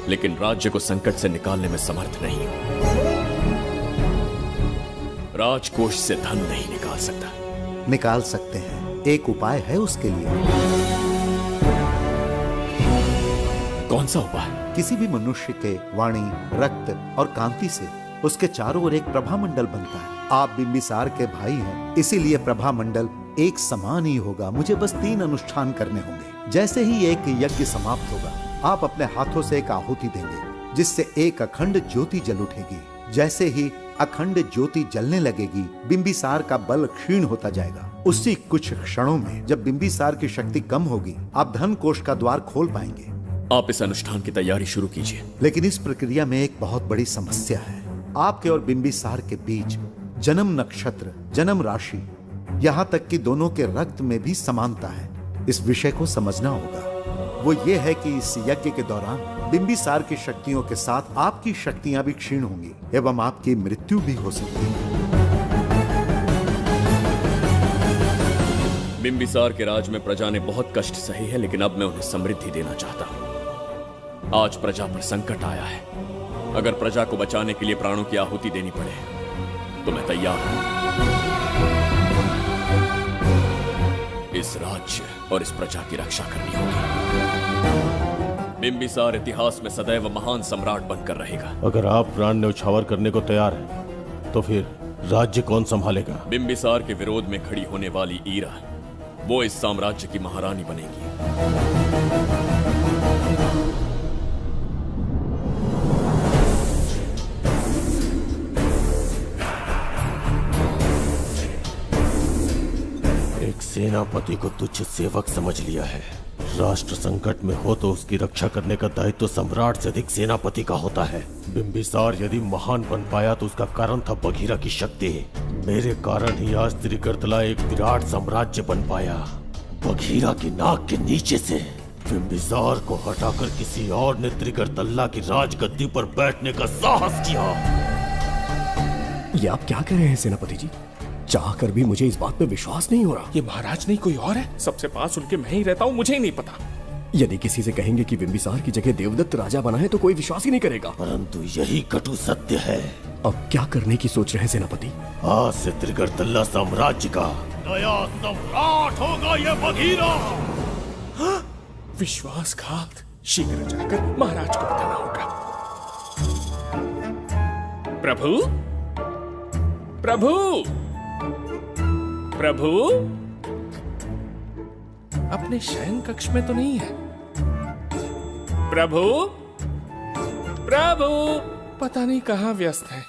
T: लेकिन राज्य को संकट से निकालने में समर्थ नहीं हूं। राजकोष से धन नहीं निकाल सकता।
K: निकाल सकते हैं, एक उपाय है उसके लिए।
T: कौन सा उपाय?
K: किसी भी मनुष्य के वाणी, रक्त और कांति से उसके चारों ओर एक प्रभामंडल बनता है। आप बिंबिसार के भाई हैं, इसीलिए प्रभामंडल एक समान ही होगा। मुझे बस 3 अनुष्ठान करने होंगे। जैसे ही एक यज्ञ समाप्त होगा, आप अपने हाथों से एक आहुति देंगे, जिससे एक अखंड ज्योति जल उठेगी। जैसे ही अखंड ज्योति जलने लगेगी, बिंबिसार का बल क्षीण होता जाएगा। उसी कुछ क्षणों में जब बिंबिसार की शक्ति कम होगी, आप धन कोष का द्वार खोल पाएंगे।
T: आप इस अनुष्ठान की तैयारी शुरू कीजिए।
K: लेकिन इस प्रक्रिया में एक बहुत बड़ी समस्या है। आपके और बिंबिसार के बीच जन्म नक्षत्र, जन्म राशि, यहाँ तक कि दोनों के रक्त में भी समानता है। इस विषय को समझना होगा। वो ये है कि इस यज्ञ के दौरान बिंबिसार की शक्तियों के साथ आपकी शक्तियां भी क्षीण होंगी एवं आपकी मृत्यु भी हो सकती है।
T: बिंबिसार के राज में प्रजा ने बहुत कष्ट सहे हैं, लेकिन अब मैं उन्हें समृद्धि देना चाहता हूं। आज प्रजा पर संकट आया है। अगर प्रजा को बचाने के लिए प्राणों की आहुति देनी पड़े तो मैं तैयार हूं। इस राज्य और इस प्रजा की रक्षा करनी होगी। बिंबिसार इतिहास में सदैव महान सम्राट बनकर रहेगा।
C: अगर आप प्राण न्यौछावर करने को तैयार हैं, तो फिर राज्य कौन संभालेगा?
T: बिंबिसार के विरोध में खड़ी होने वाली ईरा, वो इस साम्राज्य की महारानी बनेगी।
C: एक सेनापति को तुच्छ सेवक समझ लिया है। राष्ट्र संकट में हो तो उसकी रक्षा करने का दायित्व सम्राट से अधिक सेनापति का होता है। बिंबिसार यदि महान बन पाया तो उसका कारण था बघीरा की शक्ति। मेरे कारण ही आज त्रिगर्तला एक विराट साम्राज्य बन पाया। बघीरा की नाक के नीचे से बिंबिसार को हटाकर किसी और ने त्रिगर्तला की राजगद्दी पर बैठने का साहस किया।
R: ये आप क्या कह रहे हैं सेनापति जी? चाहकर भी मुझे इस बात पे विश्वास नहीं हो रहा।
J: ये महाराज नहीं कोई और है। सबसे पास उनके मैं ही रहता हूँ, मुझे ही नहीं पता।
R: यदि किसी से कहेंगे कि बिंबिसार की जगह देवदत्त राजा बना है तो कोई विश्वास ही नहीं करेगा।
C: परंतु यही कटु सत्य है।
R: अब क्या करने की सोच रहे हैं सेनापति?
C: आज से त्रिगर्तला साम्राज्य का नया सम्राट होगा ये बघीरा।
J: विश्वासघात। शीघ्र जाकर महाराज को बताना होगा। प्रभु, प्रभु, प्रभु, अपने शयन कक्ष में तो नहीं है। प्रभु, प्रभु, पता नहीं कहाँ व्यस्त है।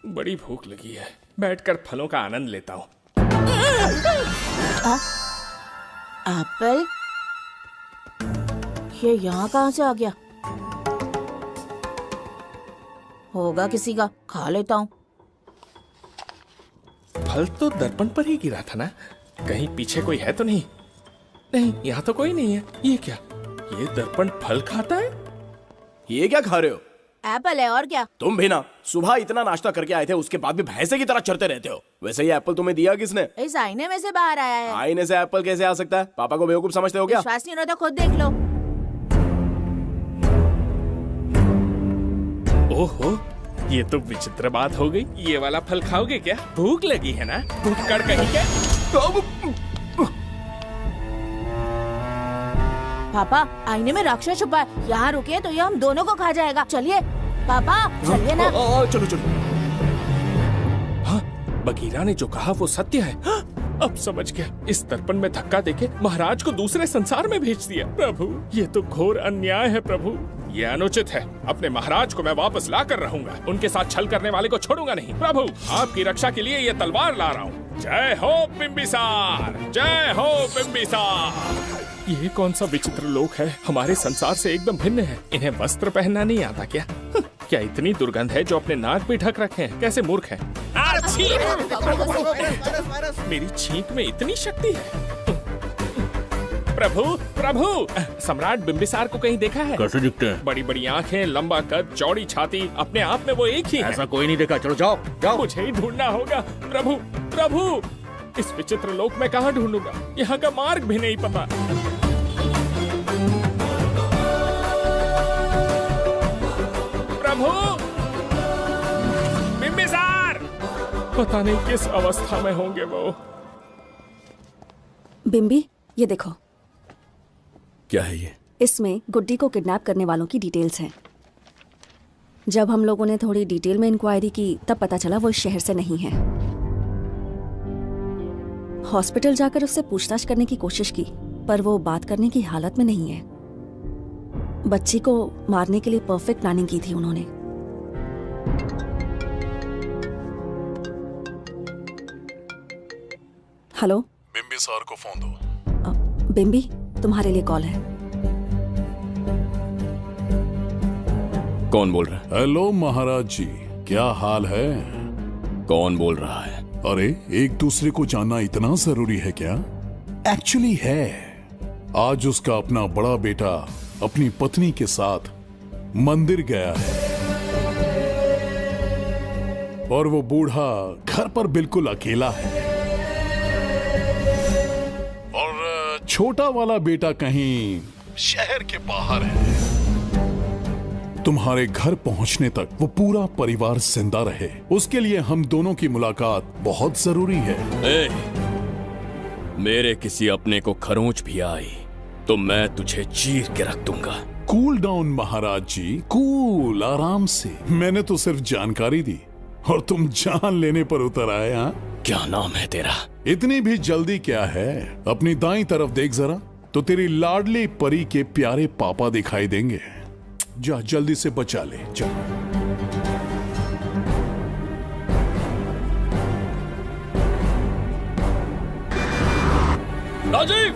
J: बड़ी भूख लगी है, बैठकर फलों का आनंद लेता हूँ।
O: एप्पल? ये यहाँ कहाँ से आ गया? होगा किसी का, खा लेता हूँ।
J: फल तो दर्पण पर ही गिरा था ना? कहीं पीछे कोई है तो नहीं? नहीं, यहाँ तो कोई नहीं है। ये क्या? ये दर्पण फल खाता है?
R: ये क्या खा रहे हो?
O: एप्पल है और क्या?
R: तुम भी ना, सुबह इतना नाश्ता करके आए थे, उसके बाद भी भैंसे की तरह चरते रहते हो। वैसे ये एप्पल तुम्हें दिया किसने?
O: इस आईने में से बाहर आया है।
R: आईने से एप्पल कैसे आ सकता है? पापा को बेवकूफ समझते हो क्या?
O: विश्वास नहीं हो रहा तो खुद देख लो।
J: ओहो, ये तो विचित्र बात हो गई। ये वाला फल खाओगे क्या? भूख लगी है ना? भूख कड़ कहीं क्या?
O: पापा, आईने में राक्षस छुपा है। यहाँ रुके तो ये हम दोनों को खा जाएगा। चलिए पापा, चलिए ना।
J: चलो चलो। हाँ, बघीरा ने जो कहा वो सत्य है। हाँ, अब समझ गया। इस दर्पण में धक्का देके महाराज को दूसरे संसार में भेज दिया। प्रभु, ये तो घोर अन्याय है प्रभु। ये अनुचित है। अपने महाराज को मैं वापस ला कर रहूंगा। उनके साथ छल करने वाले को छोड़ूंगा नहीं। प्रभु, आपकी रक्षा के लिए ये तलवार ला रहा हूँ। जय हो बिंबिसार, जय हो बिंबिसार। ये कौन सा विचित्र लोक है, हमारे संसार से एकदम भिन्न है। इन्हें वस्त्र पहनना नहीं आता क्या? क्या इतनी दुर्गंध है जो अपने नाक भी ढक रखे हैं? कैसे मूर्ख हैं? मेरी छींक में इतनी शक्ति है। प्रभु प्रभु, सम्राट बिंबिसार को कहीं देखा है?
Q: कैसे दिखते हैं?
J: बड़ी बड़ी आंखें, लंबा कद, चौड़ी छाती, अपने आप में वो एक ही है।
Q: ऐसा कोई नहीं देखा। चलो जाओ जाओ।
J: मुझे ही ढूंढना होगा। प्रभु प्रभु, इस विचित्र लोक में कहाँ ढूंढूंगा? यहाँ का मार्ग भी नहीं पता। प्रभु बिंबिसार, पता नहीं किस अवस्था में होंगे वो।
U: बिम्बी, ये देखो।
F: क्या है ये?
U: इसमें गुड्डी को किडनैप करने वालों की डिटेल्स हैं। जब हम लोगों ने थोड़ी डिटेल में इंक्वायरी की तब पता चला वो इस शहर से नहीं है। हॉस्पिटल जाकर उससे पूछताछ करने की कोशिश की पर वो बात करने की हालत में नहीं है। बच्ची को मारने के लिए परफेक्ट प्लानिंग की थी उन्होंने। हेलो,
B: बिंबिसार को फोन दो।
U: बिम्बी, तुम्हारे लिए कॉल है।
I: कौन बोल रहा है?
B: हेलो महाराज जी, क्या हाल है?
I: कौन बोल रहा है?
B: अरे, एक दूसरे को जानना इतना जरूरी है क्या? एक्चुअली है। आज उसका अपना बड़ा बेटा अपनी पत्नी के साथ मंदिर गया है और वो बूढ़ा घर पर बिल्कुल अकेला है और छोटा वाला बेटा कहीं शहर के बाहर है। तुम्हारे घर पहुंचने तक वो पूरा परिवार जिंदा रहे, उसके लिए हम दोनों की मुलाकात बहुत जरूरी है।
I: मेरे किसी अपने को खरोंच भी आई तो मैं तुझे चीर के रख दूंगा।
B: कूल डाउन महाराज जी, कूल, आराम से। मैंने तो सिर्फ जानकारी दी और तुम जान लेने पर उतर आए। हाँ,
I: क्या नाम है तेरा?
B: इतनी भी जल्दी क्या है? अपनी दाईं तरफ देख जरा, तो तेरी लाडली परी के प्यारे पापा दिखाई देंगे। जा, जल्दी से बचा ले, जा।
I: राजीव!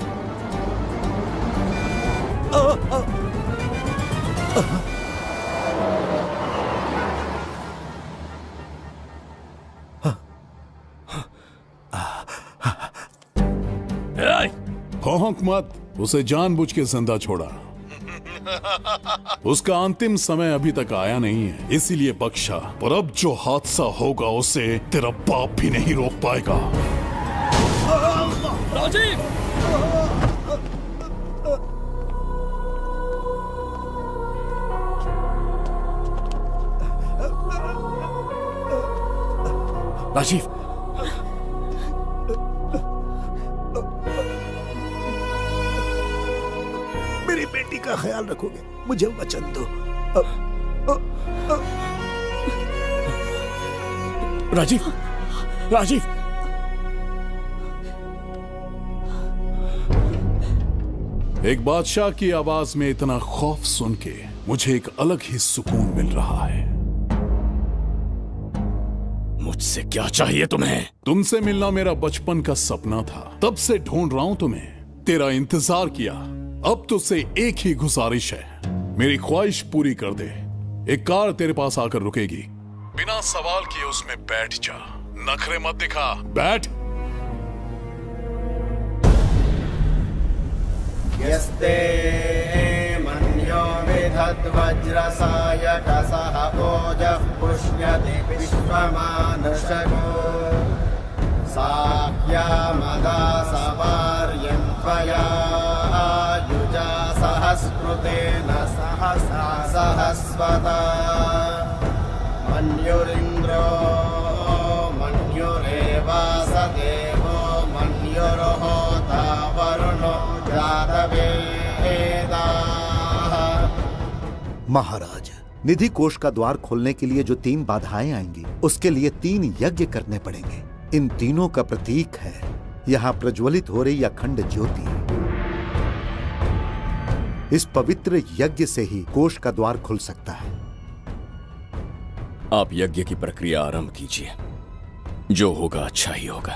B: भौंक मत, उसे जानबूझ के जिंदा छोड़ा। उसका अंतिम समय अभी तक आया नहीं है, इसीलिए बख्शा। पर अब जो हादसा होगा उसे तेरा बाप भी नहीं रोक पाएगा।
I: राजीव!
Q: राजीव, मेरी बेटी का ख्याल रखोगे? मुझे वचन दो। राजीव, राजीव!
B: एक बादशाह की आवाज में इतना खौफ सुन के मुझे एक अलग ही सुकून मिल रहा है।
I: मुझसे क्या चाहिए तुम्हें?
B: तुमसे मिलना मेरा बचपन का सपना था, तब से ढूंढ रहा हूं तुम्हें, तेरा इंतजार किया। अब तुझसे एक ही गुजारिश है, मेरी ख्वाहिश पूरी कर दे। एक कार तेरे पास आकर रुकेगी, बिना सवाल किए उसमें बैठ जा, नखरे मत दिखा, बैठ।
V: यस्ते मन्यो विधद्वज्रसायकसः ओजः पुष्यति विश्वमानशको साख्यामदा सवार्यं त्वया युजा सहस्कृतेन सहसा सहस्वता मन्युरिन्द्रो मन्युरेवास देवो मन्युर्होता वरुणो
K: महाराज, निधि कोष का द्वार खोलने के लिए जो 3 बाधाएं आएंगी, उसके लिए 3 यज्ञ करने पड़ेंगे। इन तीनों का प्रतीक है यहाँ प्रज्वलित हो रही अखंड ज्योति। इस पवित्र यज्ञ से ही कोष का द्वार खुल सकता है।
I: आप यज्ञ की प्रक्रिया आरंभ कीजिए, जो होगा अच्छा ही होगा।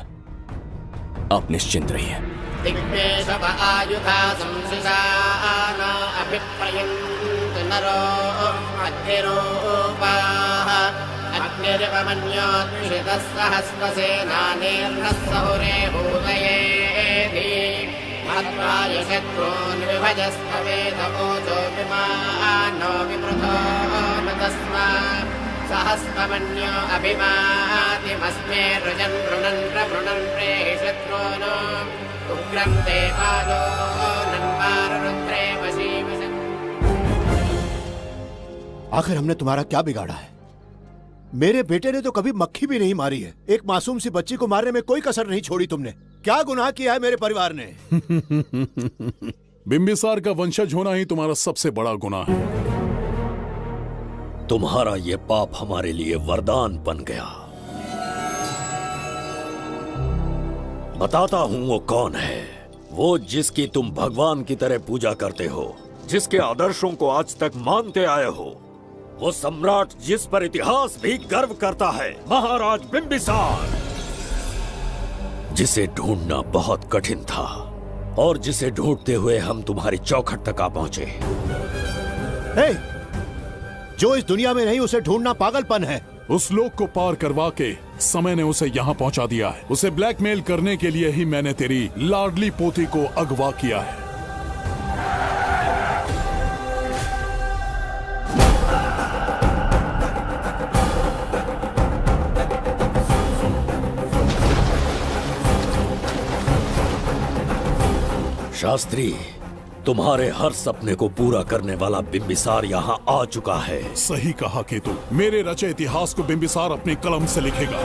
I: आप निश्चिंत रहिए।
V: दिग्मेशव आयुधा संशिशान अभिप्रयन्तु नरो अग्निरूपाः अग्निरिवमन्योत्क्षितः सहस्रसेनानेर्नः सहुरे भूतयेति मत्वाय शत्रून् विभजस्त्ववेदमोजो विमानो विमृतो न तस्मात् सहस्रमन्यो अभिमातिमस्मे रुजन् रुणन् प्रवृणन् प्रेहि शत्रून् उग्रं ते पादो नन्वारुद्रे वशीव।
A: आखिर हमने तुम्हारा क्या बिगाड़ा है? मेरे बेटे ने तो कभी मक्खी भी नहीं मारी है। एक मासूम सी बच्ची को मारने में कोई कसर नहीं छोड़ी तुमने। क्या गुनाह किया है मेरे परिवार ने?
B: बिंबिसार का वंशज होना ही तुम्हारा सबसे बड़ा गुनाह है।
F: तुम्हारा ये पाप हमारे लिए वरदान बन गया। बताता हूं वो कौन है। वो जिसकी तुम भगवान की तरह पूजा करते हो, जिसके आदर्शों को आज तक मानते आए हो, वो सम्राट जिस पर इतिहास भी गर्व करता है, महाराज बिंबिसार, जिसे ढूंढना बहुत कठिन था और जिसे ढूंढते हुए हम तुम्हारी चौखट तक आ पहुंचे।
A: जो इस दुनिया में नहीं उसे ढूंढना पागलपन है।
B: उस लोक को पार करवा के समय ने उसे यहाँ पहुंचा दिया है। उसे ब्लैकमेल करने के लिए ही मैंने तेरी लाडली पोती को अगवा किया है।
F: शास्त्री, तुम्हारे हर सपने को पूरा करने वाला बिंबिसार यहाँ आ चुका है।
B: सही कहा केतु। मेरे रचे इतिहास को बिंबिसार अपनी कलम से लिखेगा।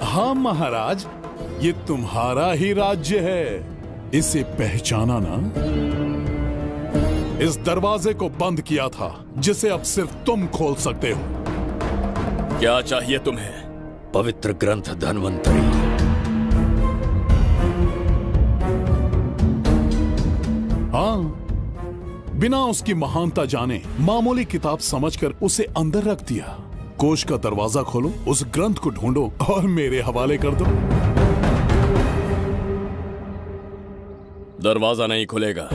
B: हाँ महाराज, ये तुम्हारा ही राज्य है। इसे पहचाना ना? इस दरवाजे को बंद किया था जिसे अब सिर्फ तुम खोल सकते हो।
I: क्या चाहिए तुम्हें?
F: पवित्र ग्रंथ धन्वंतरी।
B: हाँ, बिना उसकी महानता जाने मामूली किताब समझकर उसे अंदर रख दिया। कोष का दरवाजा खोलो, उस ग्रंथ को ढूंढो और मेरे हवाले कर दो।
I: दरवाजा नहीं खुलेगा।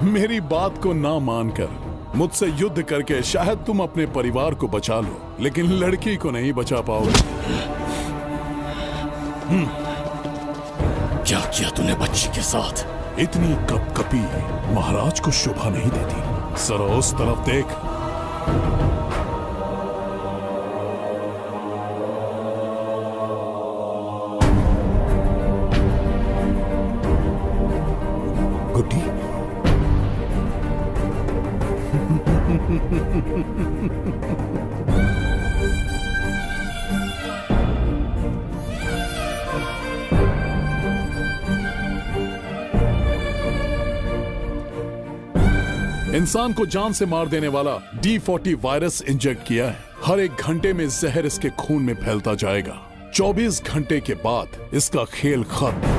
B: मेरी बात को ना मानकर मुझसे युद्ध करके शायद तुम अपने परिवार को बचा लो, लेकिन लड़की को नहीं बचा पाओगे।
I: क्या किया तूने बच्ची के साथ?
B: इतनी कपकपी महाराज को शोभा नहीं देती। जरा उस तरफ देख।
A: गुड्डी,
B: इंसान को जान से मार देने वाला D40 वायरस इंजेक्ट किया है। हर एक घंटे में जहर इसके खून में फैलता जाएगा। 24 घंटे के बाद इसका खेल खत्म।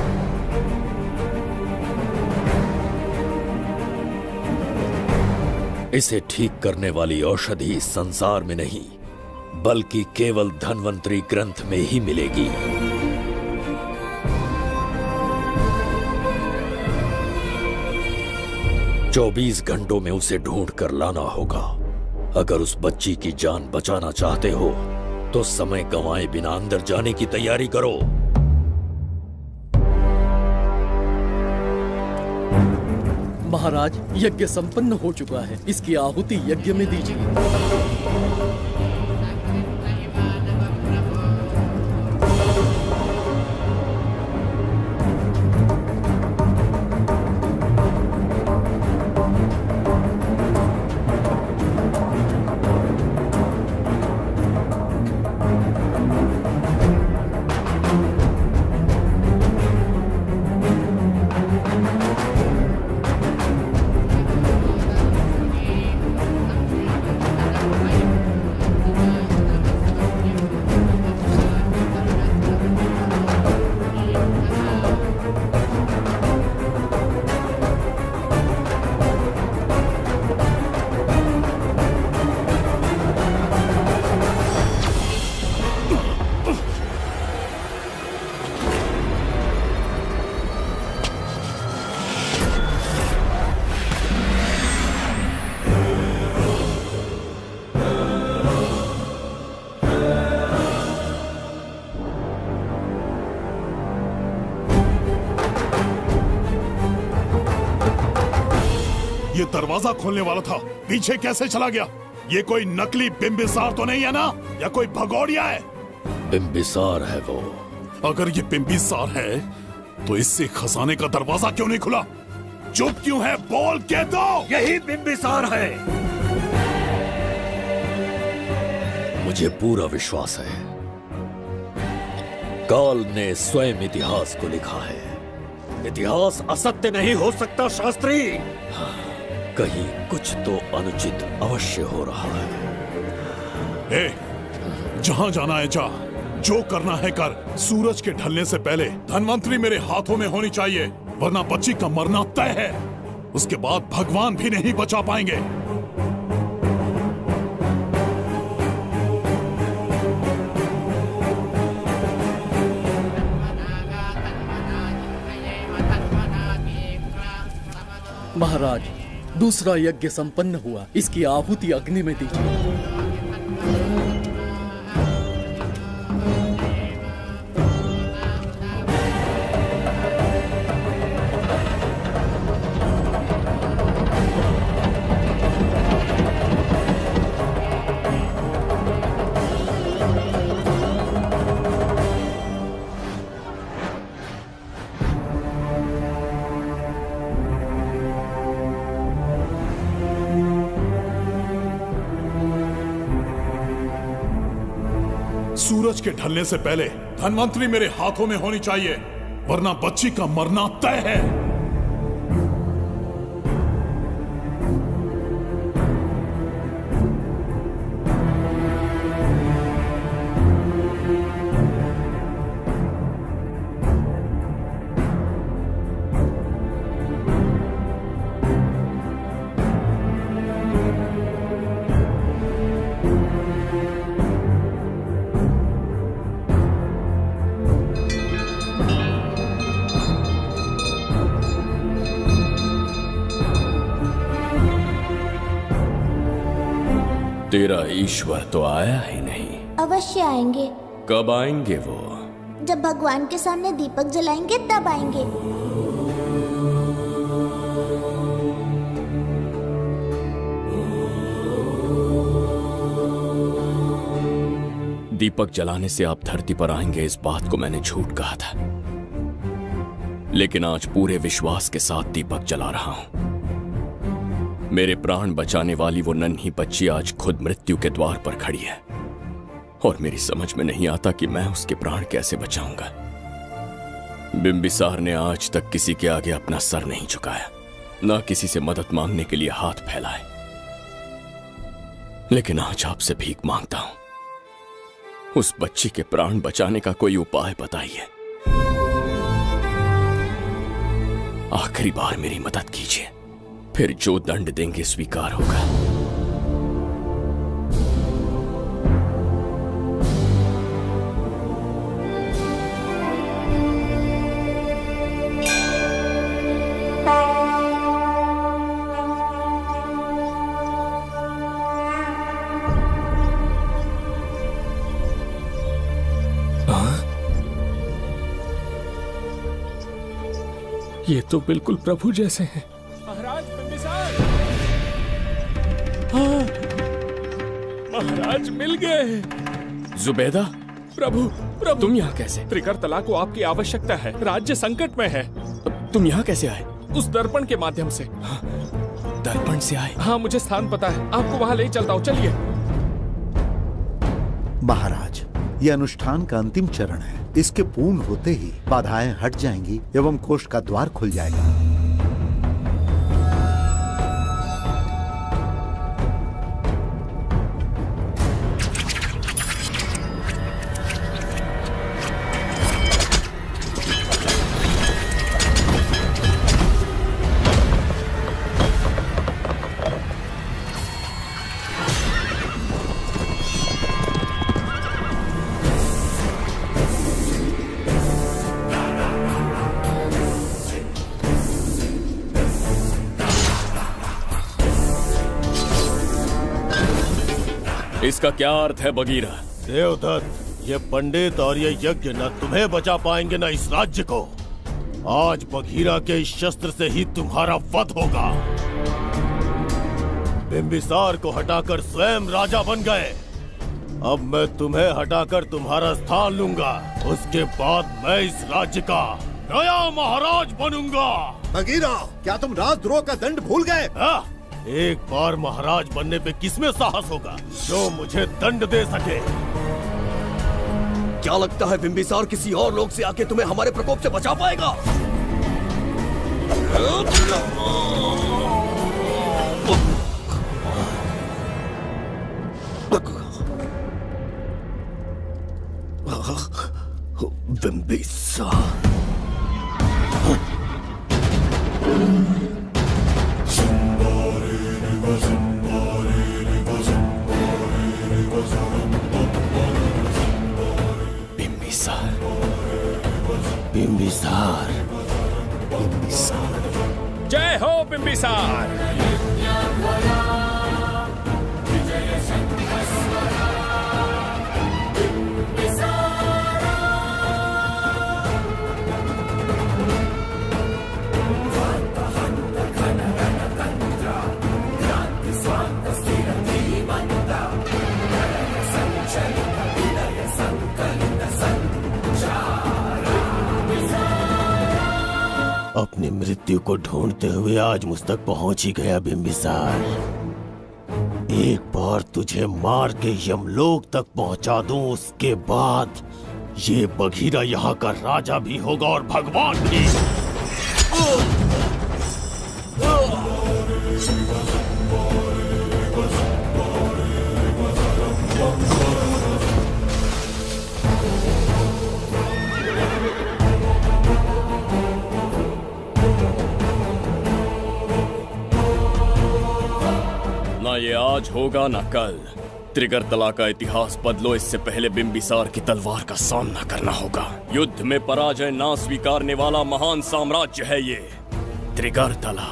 F: इसे ठीक करने वाली औषधि संसार में नहीं, बल्कि केवल धन्वंतरी ग्रंथ में ही मिलेगी। चौबीस घंटों में उसे ढूंढ कर लाना होगा। अगर उस बच्ची की जान बचाना चाहते हो तो समय गंवाए बिना अंदर जाने की तैयारी करो।
Q: महाराज, यज्ञ संपन्न हो चुका है। इसकी आहुति यज्ञ में दीजिए।
B: ये दरवाजा खोलने वाला था, पीछे कैसे चला गया? ये कोई नकली बिंबिसार तो नहीं है ना, या कोई भगोड़िया है?
F: बिंबिसार है वो।
B: अगर ये बिंबिसार है तो इससे खजाने का दरवाजा क्यों नहीं खुला? चुप क्यों है? बोल के दो।
F: यही बिंबिसार है। मुझे पूरा विश्वास है, काल ने स्वयं इतिहास को लिखा है। इतिहास असत्य नहीं हो सकता शास्त्री। कहीं कुछ तो अनुचित अवश्य हो रहा है।
B: जहां जाना है जा, जो करना है कर। सूरज के ढलने से पहले धनवंतरी मेरे हाथों में होनी चाहिए, वरना बच्ची का मरना तय है। उसके बाद भगवान भी नहीं बचा पाएंगे।
Q: महाराज, दूसरा यज्ञ संपन्न हुआ, इसकी आहुति अग्नि में दीजिए।
B: सूरज के ढलने से पहले धनवंतरी मेरे हाथों में होनी चाहिए, वरना बच्ची का मरना तय है।
T: तेरा ईश्वर तो आया ही नहीं।
E: अवश्य आएंगे।
T: कब आएंगे वो?
E: जब भगवान के सामने दीपक जलाएंगे तब आएंगे।
T: दीपक जलाने से आप धरती पर आएंगे, इस बात को मैंने झूठ कहा था, लेकिन आज पूरे विश्वास के साथ दीपक जला रहा हूं। मेरे प्राण बचाने वाली वो नन्ही बच्ची आज खुद मृत्यु के द्वार पर खड़ी है, और मेरी समझ में नहीं आता कि मैं उसके प्राण कैसे बचाऊंगा। बिंबिसार ने आज तक किसी के आगे अपना सर नहीं झुकाया, ना किसी से मदद मांगने के लिए हाथ फैलाए, लेकिन आज आपसे भीख मांगता हूं। उस बच्ची के प्राण बचाने का कोई उपाय बताइए। आखिरी बार मेरी मदद कीजिए, फिर जो दंड देंगे स्वीकार होगा।
J: ये तो बिल्कुल प्रभु जैसे हैं। महाराज बिंबिसार! हाँ, महाराज मिल गए।
T: जुबैदा,
J: प्रभु, प्रभु
T: तुम यहाँ कैसे?
J: त्रिकर्तला को आपकी आवश्यकता है, राज्य संकट में है।
T: तुम यहाँ कैसे आए?
J: उस दर्पण के माध्यम से।
T: हाँ, दर्पण से आए?
J: हाँ, मुझे स्थान पता है, आपको वहाँ ले चलता हूँ, चलिए।
K: महाराज, ये अनुष्ठान का अंतिम चरण है। इसके पूर्ण होते ही बाधाएं हट जाएंगी एवं कोष का द्वार खुल जाएगा।
T: इसका क्या अर्थ है बगीरा?
C: देवदत्त, ये पंडित और ये यज्ञ न तुम्हें बचा पाएंगे न इस राज्य को। आज बगीरा के इस शस्त्र से ही तुम्हारा वध होगा। बिंबिसार को हटाकर स्वयं राजा बन गए। अब मैं तुम्हें हटाकर तुम्हारा स्थान लूंगा। उसके बाद मैं इस राज्य का नया महाराज बनूंगा।
K: बगीरा, क्या तुम राजद्रोह का दंड भूल गए?
C: एक बार महाराज बनने पे किसमें साहस होगा जो मुझे दंड दे सके?
F: क्या लगता है बिंबिसार किसी और लोग से आके तुम्हें हमारे प्रकोप से बचा पाएगा? बिंबिसार
C: बिंबिसार, बिंबिसार,
J: जय हो बिंबिसार।
C: अपनी मृत्यु को ढूंढते हुए आज मुझ तक पहुंच ही गया बिंबिसार। एक बार तुझे मार के यमलोक तक पहुंचा दूं, उसके बाद ये बघीरा यहाँ का राजा भी होगा और भगवान भी।
T: ना ये आज होगा ना कल। त्रिगर्तला का इतिहास बदलो, इससे पहले बिंबिसार की तलवार का सामना करना होगा। युद्ध में पराजय ना स्वीकारने वाला महान साम्राज्य है ये त्रिगर्तला।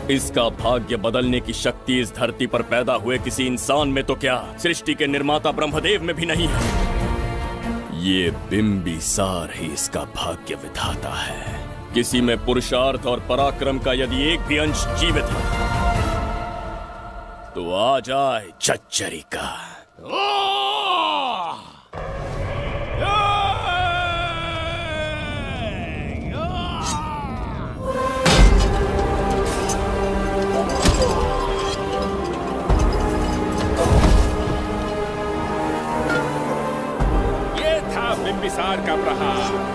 T: इसका भाग्य बदलने की शक्ति इस धरती पर पैदा हुए किसी इंसान में तो क्या, सृष्टि के निर्माता ब्रह्मदेव में भी नहीं है। ये बिंबिसार ही इसका भाग्य विधाता है। किसी में पुरुषार्थ और पराक्रम का यदि एक भी अंश जीवित है तो आ जाए चच्चरी का।
J: ये था बिंबिसार का प्रहार।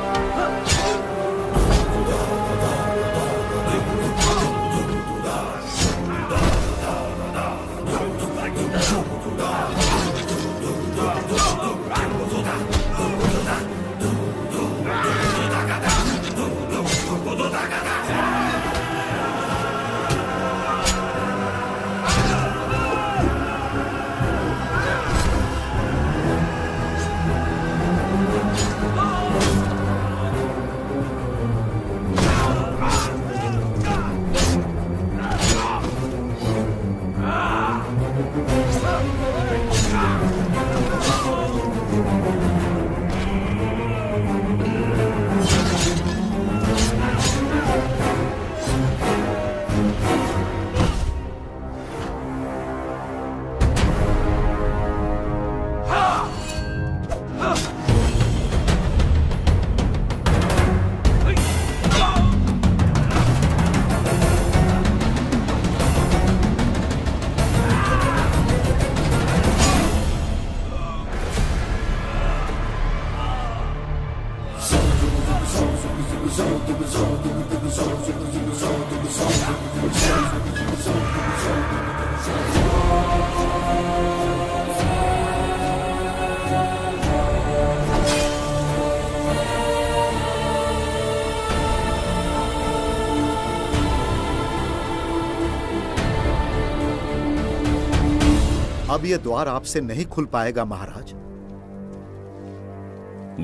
K: अब ये द्वार आपसे नहीं खुल पाएगा महाराज।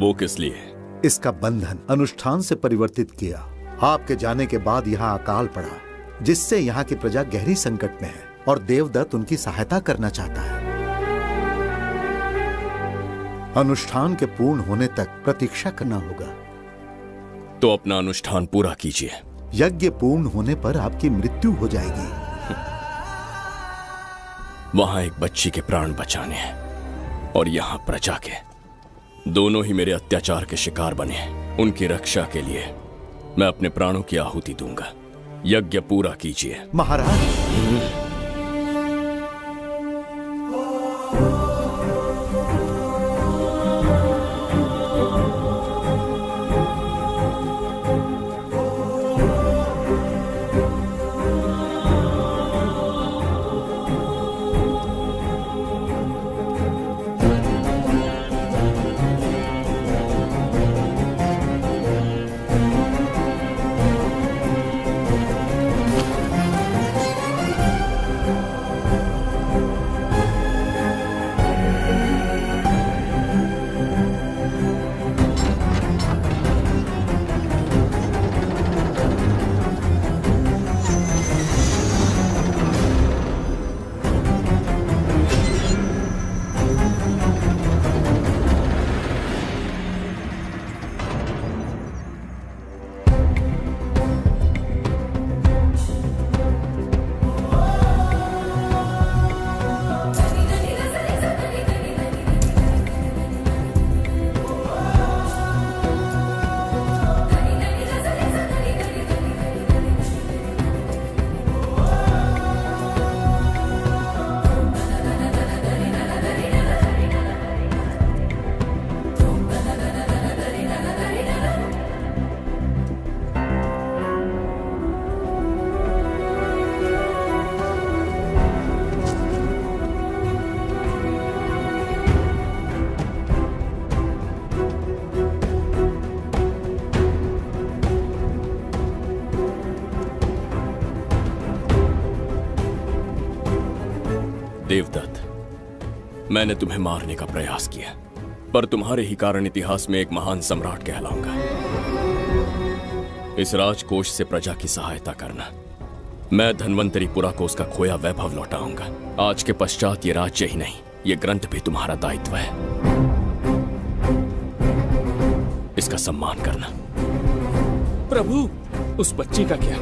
T: वो किस लिए?
K: इसका बंधन अनुष्ठान से परिवर्तित किया। आपके जाने के बाद यहाँ अकाल पड़ा, जिससे यहाँ की प्रजा गहरी संकट में है और देवदत्त उनकी सहायता करना चाहता है। अनुष्ठान के पूर्ण होने तक प्रतीक्षा करना होगा।
T: तो अपना अनुष्ठान पूरा कीजिए।
K: यज्ञ पूर्ण होने पर आपकी मृत्यु हो जाएगी।
I: वहां एक बच्ची के प्राण बचाने हैं और यहां प्रजा के। दोनों ही मेरे अत्याचार के शिकार बने हैं। उनकी रक्षा के लिए मैं अपने प्राणों की आहुति दूंगा। यज्ञ पूरा कीजिए।
K: महाराज,
I: देवदत्त, मैंने तुम्हें मारने का प्रयास किया, पर तुम्हारे ही कारण इतिहास में एक महान सम्राट कहलाऊंगा। इस राजकोष से प्रजा की सहायता करना। मैं धन्वंतरीपुरा को उसका खोया वैभव लौटाऊंगा। आज के पश्चात ये राज्य ही नहीं, ये ग्रंथ भी तुम्हारा दायित्व है। इसका सम्मान करना।
J: प्रभु, उस बच्ची का क्या?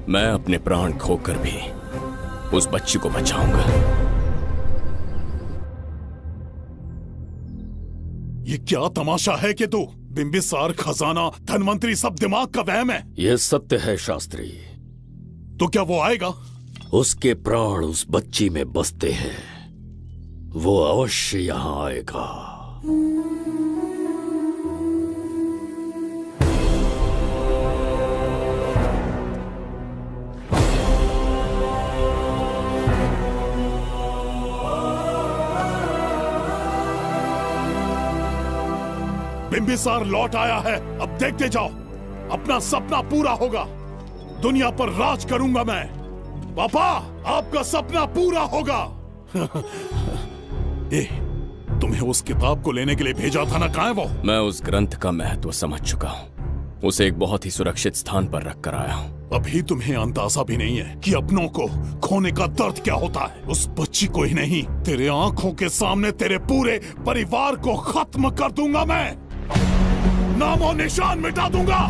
I: मैं अपने प्राण खोकर भी उस बच्ची को बचाऊंगा।
B: ये क्या तमाशा है कि तू बिंबिसार, खजाना, धनवंतरी सब दिमाग का वहम है?
F: यह सत्य है शास्त्री।
B: तो क्या वो आएगा?
F: उसके प्राण उस बच्ची में बसते हैं। वो अवश्य यहां आएगा।
B: बिंबिसार लौट आया है। अब देखते जाओ, अपना सपना पूरा होगा। दुनिया पर राज करूंगा मैं। पापा, आपका सपना पूरा होगा। ए, तुम्हें उस किताब को लेने के लिए भेजा था ना, कहाँ है वो?
I: मैं उस ग्रंथ का महत्व समझ चुका हूँ। उसे एक बहुत ही सुरक्षित स्थान पर रख कर आया हूँ।
B: अभी तुम्हें अंदाजा भी नहीं है कि अपनों को खोने का दर्द क्या होता है। उस बच्ची को ही नहीं, तेरे आंखों के सामने तेरे पूरे परिवार को खत्म कर दूंगा मैं। नामो निशान मिटा दूंगा।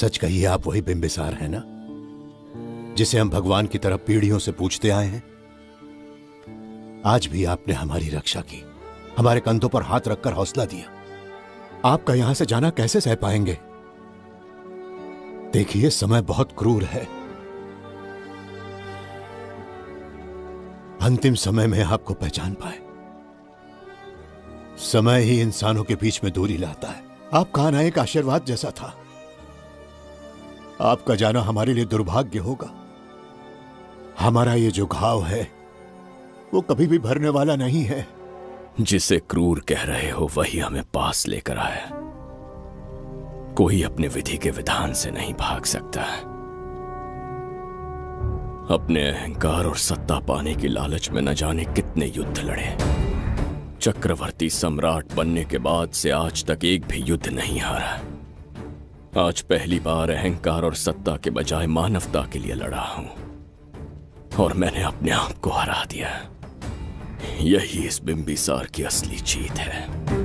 A: सच कहिए, आप वही बिंबिसार हैं ना, जिसे हम भगवान की तरफ पीढ़ियों से पूछते आए हैं? आज भी आपने हमारी रक्षा की, हमारे कंधों पर हाथ रखकर हौसला दिया। आपका यहां से जाना कैसे सह पाएंगे? देखिए, समय बहुत क्रूर है। अंतिम समय में आपको पहचान पाए। समय ही इंसानों के बीच में दूरी लाता है। आपका आना एक आशीर्वाद जैसा था। आपका जाना हमारे लिए दुर्भाग्य होगा। हमारा ये जो घाव है वो कभी भी भरने वाला नहीं है।
I: जिसे क्रूर कह रहे हो वही हमें पास लेकर आया। कोई अपने विधि के विधान से नहीं भाग सकता। अपने अहंकार और सत्ता पाने की लालच में न जाने कितने युद्ध लड़े। चक्रवर्ती सम्राट बनने के बाद से आज तक एक भी युद्ध नहीं हारा। आज पहली बार अहंकार और सत्ता के बजाय मानवता के लिए लड़ा हूं, और मैंने अपने आप को हरा दिया। यही इस बिंबिसार की असली जीत है।